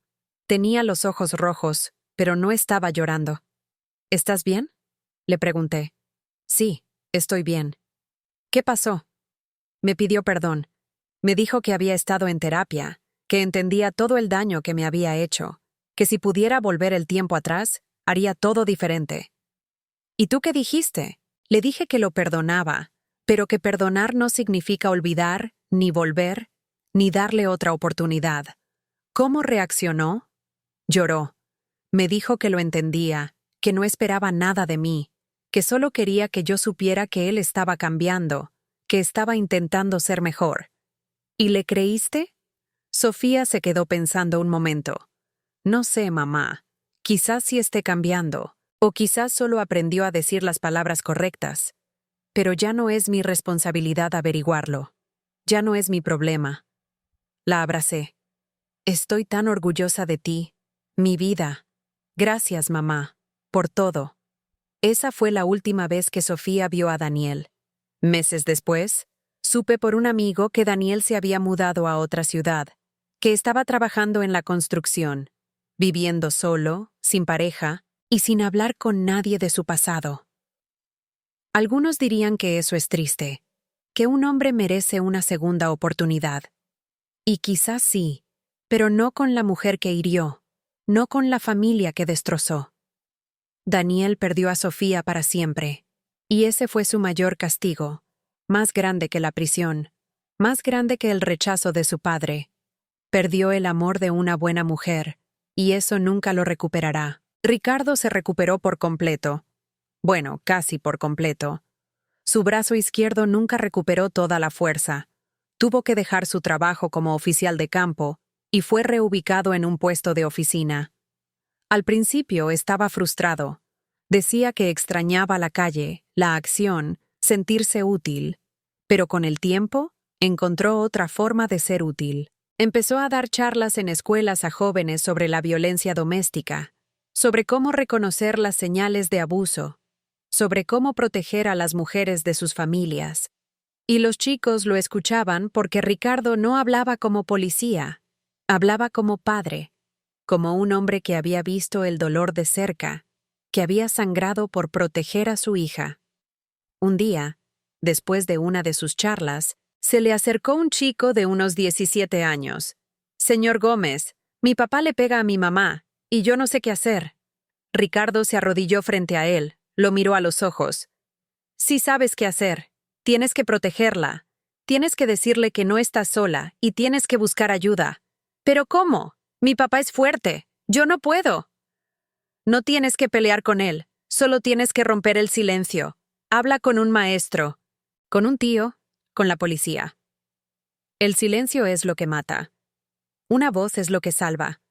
Tenía los ojos rojos, pero no estaba llorando. «¿Estás bien?», le pregunté. «Sí, estoy bien». «¿Qué pasó?». Me pidió perdón. Me dijo que había estado en terapia, que entendía todo el daño que me había hecho, que si pudiera volver el tiempo atrás, haría todo diferente. ¿Y tú qué dijiste? Le dije que lo perdonaba, pero que perdonar no significa olvidar, ni volver, ni darle otra oportunidad. ¿Cómo reaccionó? Lloró. Me dijo que lo entendía, que no esperaba nada de mí, que solo quería que yo supiera que él estaba cambiando, que estaba intentando ser mejor. ¿Y le creíste? Sofía se quedó pensando un momento. No sé, mamá. Quizás sí esté cambiando, o quizás solo aprendió a decir las palabras correctas. Pero ya no es mi responsabilidad averiguarlo. Ya no es mi problema. La abracé. Estoy tan orgullosa de ti, mi vida. Gracias, mamá, por todo. Esa fue la última vez que Sofía vio a Daniel. Meses después, supe por un amigo que Daniel se había mudado a otra ciudad, que estaba trabajando en la construcción, viviendo solo, sin pareja y sin hablar con nadie de su pasado. Algunos dirían que eso es triste, que un hombre merece una segunda oportunidad. Y quizás sí, pero no con la mujer que hirió, no con la familia que destrozó. Daniel perdió a Sofía para siempre, y ese fue su mayor castigo, más grande que la prisión, más grande que el rechazo de su padre. Perdió el amor de una buena mujer, y eso nunca lo recuperará. Ricardo se recuperó por completo. Bueno, casi por completo. Su brazo izquierdo nunca recuperó toda la fuerza. Tuvo que dejar su trabajo como oficial de campo y fue reubicado en un puesto de oficina. Al principio estaba frustrado. Decía que extrañaba la calle, la acción, sentirse útil. Pero con el tiempo, encontró otra forma de ser útil. Empezó a dar charlas en escuelas a jóvenes sobre la violencia doméstica, sobre cómo reconocer las señales de abuso, sobre cómo proteger a las mujeres de sus familias. Y los chicos lo escuchaban porque Ricardo no hablaba como policía, hablaba como padre, como un hombre que había visto el dolor de cerca, que había sangrado por proteger a su hija. Un día, después de una de sus charlas, se le acercó un chico de unos 17 años. «Señor Gómez, mi papá le pega a mi mamá, y yo no sé qué hacer». Ricardo se arrodilló frente a él, lo miró a los ojos. «Sí sabes qué hacer. Tienes que protegerla. Tienes que decirle que no estás sola y tienes que buscar ayuda». «¿Pero cómo? Mi papá es fuerte. Yo no puedo». «No tienes que pelear con él. Solo tienes que romper el silencio. Habla con un maestro, con un tío, con la policía. El silencio es lo que mata. Una voz es lo que salva».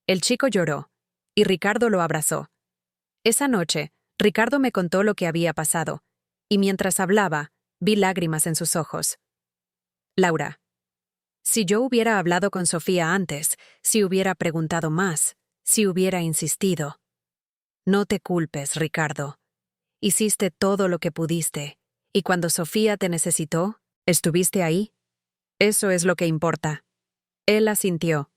El chico lloró, y Ricardo lo abrazó. Esa noche, Ricardo me contó lo que había pasado, y mientras hablaba, vi lágrimas en sus ojos. «Laura, si yo hubiera hablado con Sofía antes, si hubiera preguntado más, si hubiera insistido». «No te culpes, Ricardo. Hiciste todo lo que pudiste, y cuando Sofía te necesitó, ¿estuviste ahí? Eso es lo que importa». Él asintió.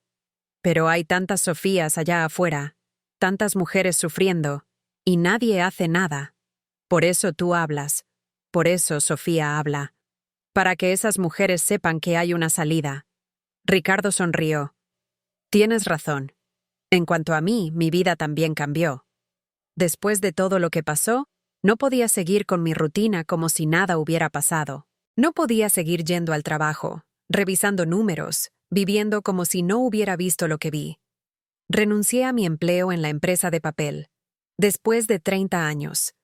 «Pero hay tantas Sofías allá afuera, tantas mujeres sufriendo, y nadie hace nada. Por eso tú hablas. Por eso Sofía habla. Para que esas mujeres sepan que hay una salida». Ricardo sonrió. «Tienes razón. En cuanto a mí, mi vida también cambió. Después de todo lo que pasó, no podía seguir con mi rutina como si nada hubiera pasado. No podía seguir yendo al trabajo, revisando números, viviendo como si no hubiera visto lo que vi. Renuncié a mi empleo en la empresa de papel. Después de 30 años.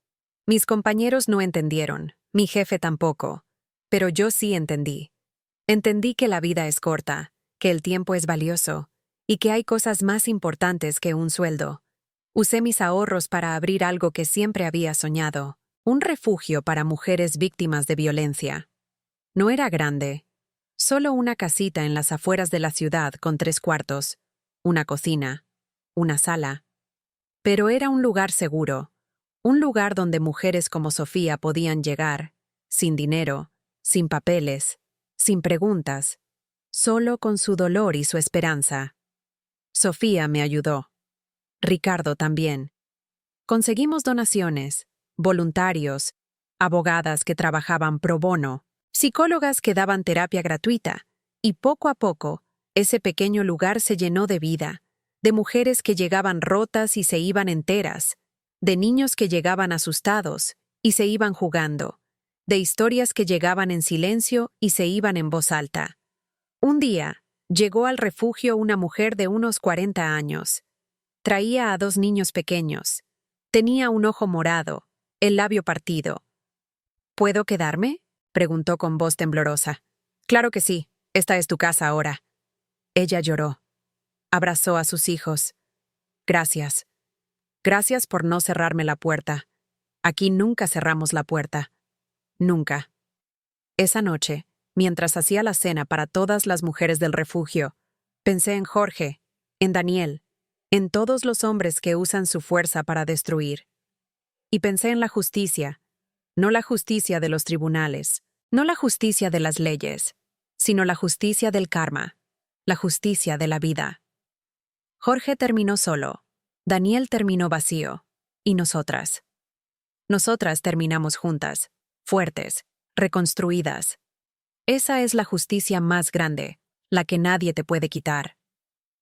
Mis compañeros no entendieron, mi jefe tampoco. Pero yo sí entendí. Entendí que la vida es corta, que el tiempo es valioso, y que hay cosas más importantes que un sueldo. Usé mis ahorros para abrir algo que siempre había soñado, un refugio para mujeres víctimas de violencia. No era grande, solo una casita en las afueras de la ciudad con 3 cuartos, una cocina, una sala. Pero era un lugar seguro, un lugar donde mujeres como Sofía podían llegar, sin dinero, sin papeles, sin preguntas, solo con su dolor y su esperanza. Sofía me ayudó. Ricardo también. Conseguimos donaciones, voluntarios, abogadas que trabajaban pro bono. psicólogas que daban terapia gratuita, y poco a poco, ese pequeño lugar se llenó de vida, de mujeres que llegaban rotas y se iban enteras, de niños que llegaban asustados y se iban jugando, de historias que llegaban en silencio y se iban en voz alta. Un día, llegó al refugio una mujer de unos 40 años. Traía a 2 niños pequeños. Tenía un ojo morado, el labio partido. ¿Puedo quedarme?, preguntó con voz temblorosa. Claro que sí, esta es tu casa ahora. Ella lloró. Abrazó a sus hijos. Gracias. Gracias por no cerrarme la puerta. Aquí nunca cerramos la puerta. Nunca. Esa noche, mientras hacía la cena para todas las mujeres del refugio, pensé en Jorge, en Daniel, en todos los hombres que usan su fuerza para destruir. Y pensé en la justicia, no la justicia de los tribunales, no la justicia de las leyes, sino la justicia del karma, la justicia de la vida. Jorge terminó solo, Daniel terminó vacío, y nosotras. Nosotras terminamos juntas, fuertes, reconstruidas. Esa es la justicia más grande, la que nadie te puede quitar.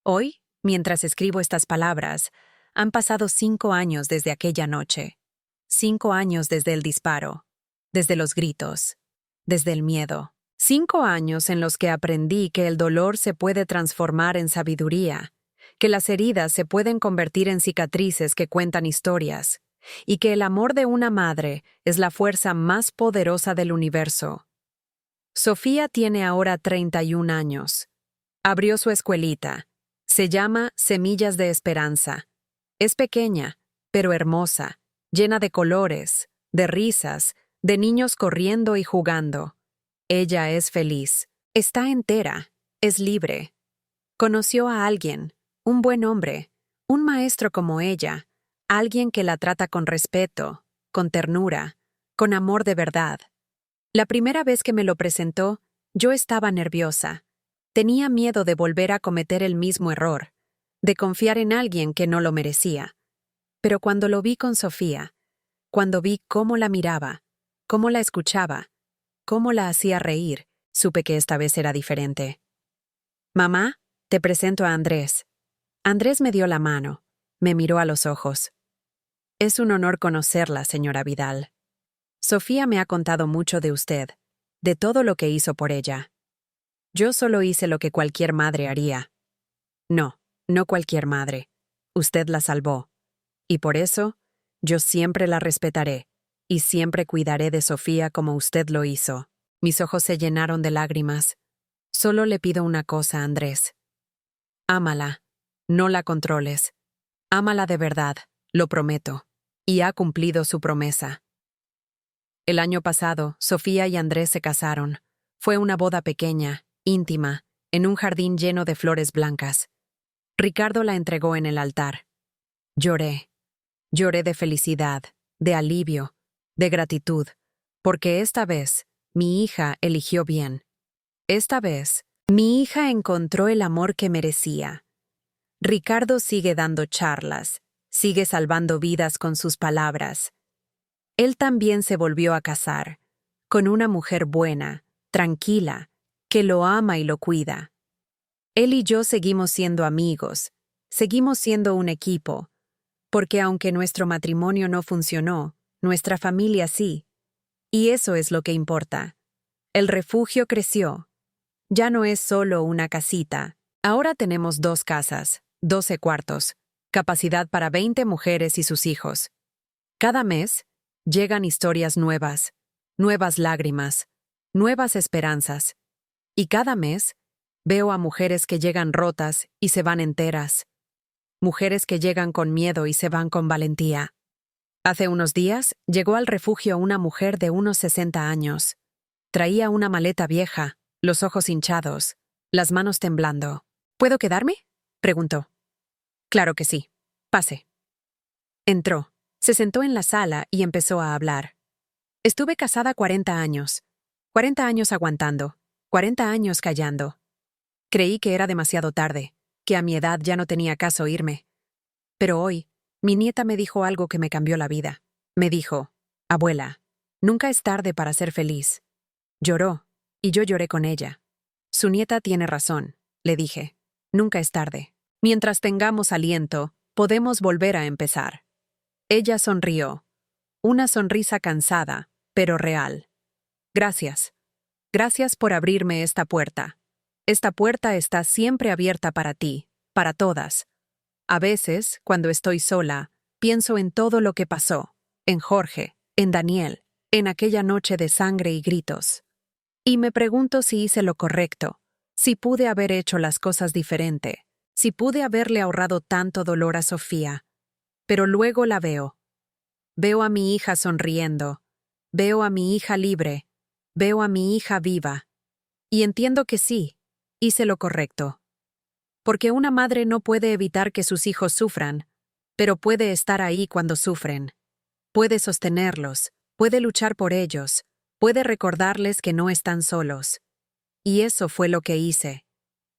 Hoy, mientras escribo estas palabras, han pasado 5 años desde aquella noche. 5 años desde el disparo, desde los gritos, desde el miedo. 5 años en los que aprendí que el dolor se puede transformar en sabiduría, que las heridas se pueden convertir en cicatrices que cuentan historias, y que el amor de una madre es la fuerza más poderosa del universo. Sofía tiene ahora 31 años. Abrió su escuelita. Se llama Semillas de Esperanza. Es pequeña, pero hermosa, llena de colores, de risas, de niños corriendo y jugando. Ella es feliz. Está entera. Es libre. Conoció a alguien, un buen hombre, un maestro como ella, alguien que la trata con respeto, con ternura, con amor de verdad. La primera vez que me lo presentó, yo estaba nerviosa. Tenía miedo de volver a cometer el mismo error, de confiar en alguien que no lo merecía. Pero cuando lo vi con Sofía, cuando vi cómo la miraba, cómo la escuchaba, cómo la hacía reír, supe que esta vez era diferente. Mamá, te presento a Andrés. Andrés me dio la mano, me miró a los ojos. Es un honor conocerla, señora Vidal. Sofía me ha contado mucho de usted, de todo lo que hizo por ella. Yo solo hice lo que cualquier madre haría. No, no cualquier madre. Usted la salvó. Y por eso, yo siempre la respetaré, y siempre cuidaré de Sofía como usted lo hizo. Mis ojos se llenaron de lágrimas. Solo le pido una cosa, Andrés. Ámala. No la controles. Ámala de verdad, lo prometo. Y ha cumplido su promesa. El año pasado, Sofía y Andrés se casaron. Fue una boda pequeña, íntima, en un jardín lleno de flores blancas. Ricardo la entregó en el altar. Lloré. Lloré de felicidad, de alivio, de gratitud, porque esta vez mi hija eligió bien. Esta vez, mi hija encontró el amor que merecía. Ricardo sigue dando charlas, sigue salvando vidas con sus palabras. Él también se volvió a casar, con una mujer buena, tranquila, que lo ama y lo cuida. Él y yo seguimos siendo amigos, seguimos siendo un equipo, porque aunque nuestro matrimonio no funcionó, nuestra familia sí. Y eso es lo que importa. El refugio creció. Ya no es solo una casita. Ahora tenemos 2 casas, 12 cuartos, capacidad para 20 mujeres y sus hijos. Cada mes, llegan historias nuevas, nuevas lágrimas, nuevas esperanzas. Y cada mes, veo a mujeres que llegan rotas y se van enteras. Mujeres que llegan con miedo y se van con valentía. Hace unos días, llegó al refugio una mujer de unos 60 años. Traía una maleta vieja, los ojos hinchados, las manos temblando. ¿Puedo quedarme?, preguntó. Claro que sí. Pase. Entró. Se sentó en la sala y empezó a hablar. Estuve casada 40 años. 40 años aguantando. 40 años callando. Creí que era demasiado tarde, que a mi edad ya no tenía caso irme. Pero hoy, mi nieta me dijo algo que me cambió la vida. Me dijo, abuela, nunca es tarde para ser feliz. Lloró, y yo lloré con ella. Su nieta tiene razón, le dije. Nunca es tarde. Mientras tengamos aliento, podemos volver a empezar. Ella sonrió. Una sonrisa cansada, pero real. Gracias. Gracias por abrirme esta puerta. Esta puerta está siempre abierta para ti, para todas. A veces, cuando estoy sola, pienso en todo lo que pasó, en Jorge, en Daniel, en aquella noche de sangre y gritos. Y me pregunto si hice lo correcto, si pude haber hecho las cosas diferente, si pude haberle ahorrado tanto dolor a Sofía. Pero luego la veo. Veo a mi hija sonriendo, veo a mi hija libre, veo a mi hija viva. Y entiendo que sí, hice lo correcto. Porque una madre no puede evitar que sus hijos sufran, pero puede estar ahí cuando sufren. Puede sostenerlos, puede luchar por ellos, puede recordarles que no están solos. Y eso fue lo que hice.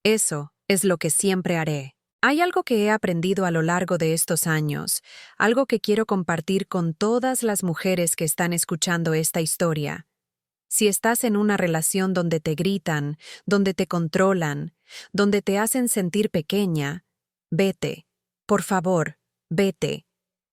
Eso es lo que siempre haré. Hay algo que he aprendido a lo largo de estos años, algo que quiero compartir con todas las mujeres que están escuchando esta historia. Si estás en una relación donde te gritan, donde te controlan, donde te hacen sentir pequeña, vete. Por favor, vete.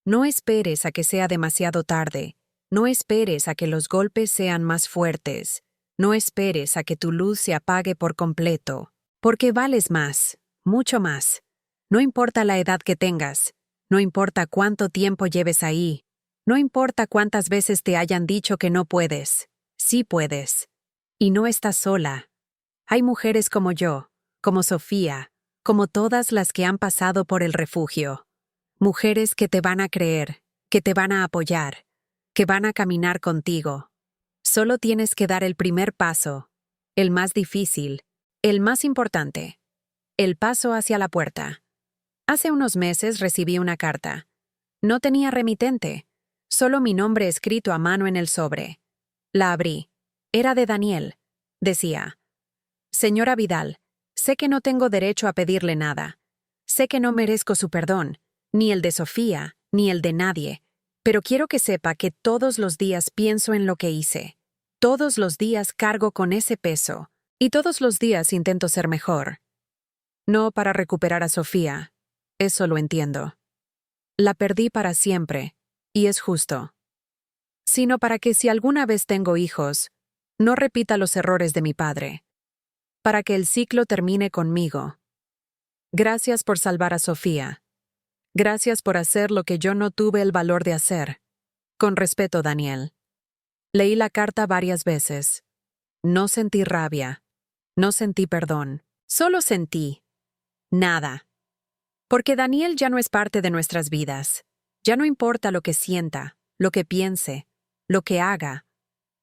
No esperes a que sea demasiado tarde. No esperes a que los golpes sean más fuertes. No esperes a que tu luz se apague por completo. Porque vales más, mucho más. No importa la edad que tengas. No importa cuánto tiempo lleves ahí. No importa cuántas veces te hayan dicho que no puedes. Sí puedes. Y no estás sola. Hay mujeres como yo, como Sofía, como todas las que han pasado por el refugio. Mujeres que te van a creer, que te van a apoyar, que van a caminar contigo. Solo tienes que dar el primer paso, el más difícil, el más importante, el paso hacia la puerta. Hace unos meses recibí una carta. No tenía remitente, solo mi nombre escrito a mano en el sobre. La abrí. Era de Daniel. Decía: Señora Vidal, sé que no tengo derecho a pedirle nada. Sé que no merezco su perdón, ni el de Sofía, ni el de nadie, pero quiero que sepa que todos los días pienso en lo que hice. Todos los días cargo con ese peso, y todos los días intento ser mejor. No para recuperar a Sofía, eso lo entiendo. La perdí para siempre, y es justo. Sino para que si alguna vez tengo hijos, no repita los errores de mi padre. Para que el ciclo termine conmigo. Gracias por salvar a Sofía. Gracias por hacer lo que yo no tuve el valor de hacer. Con respeto, Daniel. Leí la carta varias veces. No sentí rabia. No sentí perdón. Solo sentí nada. Porque Daniel ya no es parte de nuestras vidas. Ya no importa lo que sienta, lo que piense, lo que haga.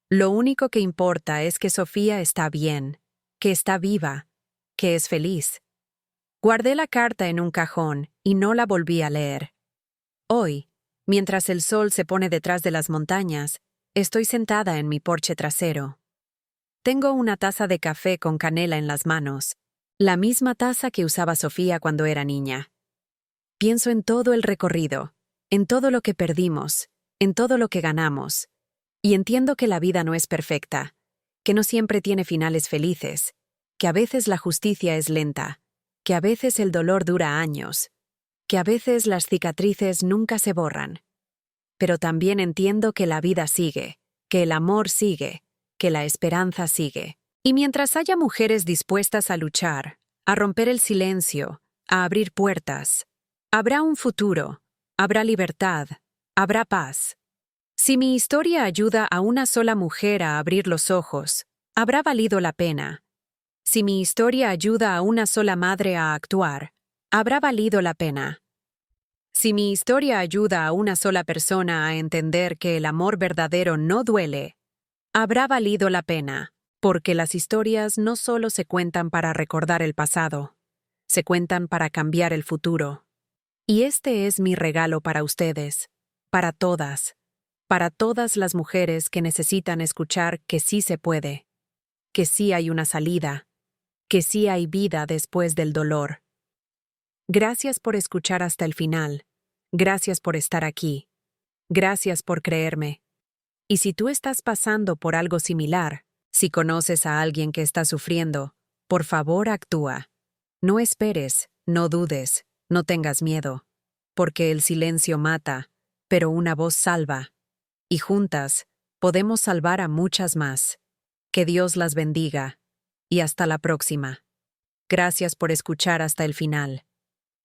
Lo único que importa es que Sofía está bien, que está viva, que es feliz. Guardé la carta en un cajón y no la volví a leer. Hoy, mientras el sol se pone detrás de las montañas, estoy sentada en mi porche trasero. Tengo una taza de café con canela en las manos, la misma taza que usaba Sofía cuando era niña. Pienso en todo el recorrido, en todo lo que perdimos, en todo lo que ganamos, y entiendo que la vida no es perfecta, que no siempre tiene finales felices, que a veces la justicia es lenta, que a veces el dolor dura años, que a veces las cicatrices nunca se borran. Pero también entiendo que la vida sigue, que el amor sigue, que la esperanza sigue. Y mientras haya mujeres dispuestas a luchar, a romper el silencio, a abrir puertas, habrá un futuro, habrá libertad, habrá paz. Si mi historia ayuda a una sola mujer a abrir los ojos, habrá valido la pena. Si mi historia ayuda a una sola madre a actuar, habrá valido la pena. Si mi historia ayuda a una sola persona a entender que el amor verdadero no duele, habrá valido la pena, porque las historias no solo se cuentan para recordar el pasado, se cuentan para cambiar el futuro. Y este es mi regalo para ustedes, para todas las mujeres que necesitan escuchar que sí se puede, que sí hay una salida, que sí hay vida después del dolor. Gracias por escuchar hasta el final. Gracias por estar aquí. Gracias por creerme. Y si tú estás pasando por algo similar, Si conoces a alguien que está sufriendo, por favor actúa. No esperes, no dudes, no tengas miedo, porque el silencio mata, pero una voz salva. Y juntas, podemos salvar a muchas más. Que Dios las bendiga. Y hasta la próxima. Gracias por escuchar hasta el final.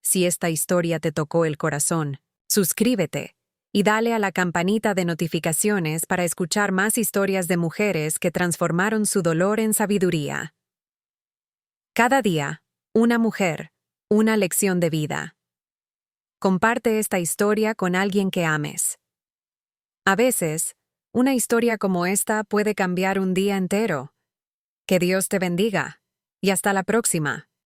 Si esta historia te tocó el corazón, suscríbete y dale a la campanita de notificaciones para escuchar más historias de mujeres que transformaron su dolor en sabiduría. Cada día, una mujer, una lección de vida. Comparte esta historia con alguien que ames. A veces, una historia como esta puede cambiar un día entero. Que Dios te bendiga. Y hasta la próxima.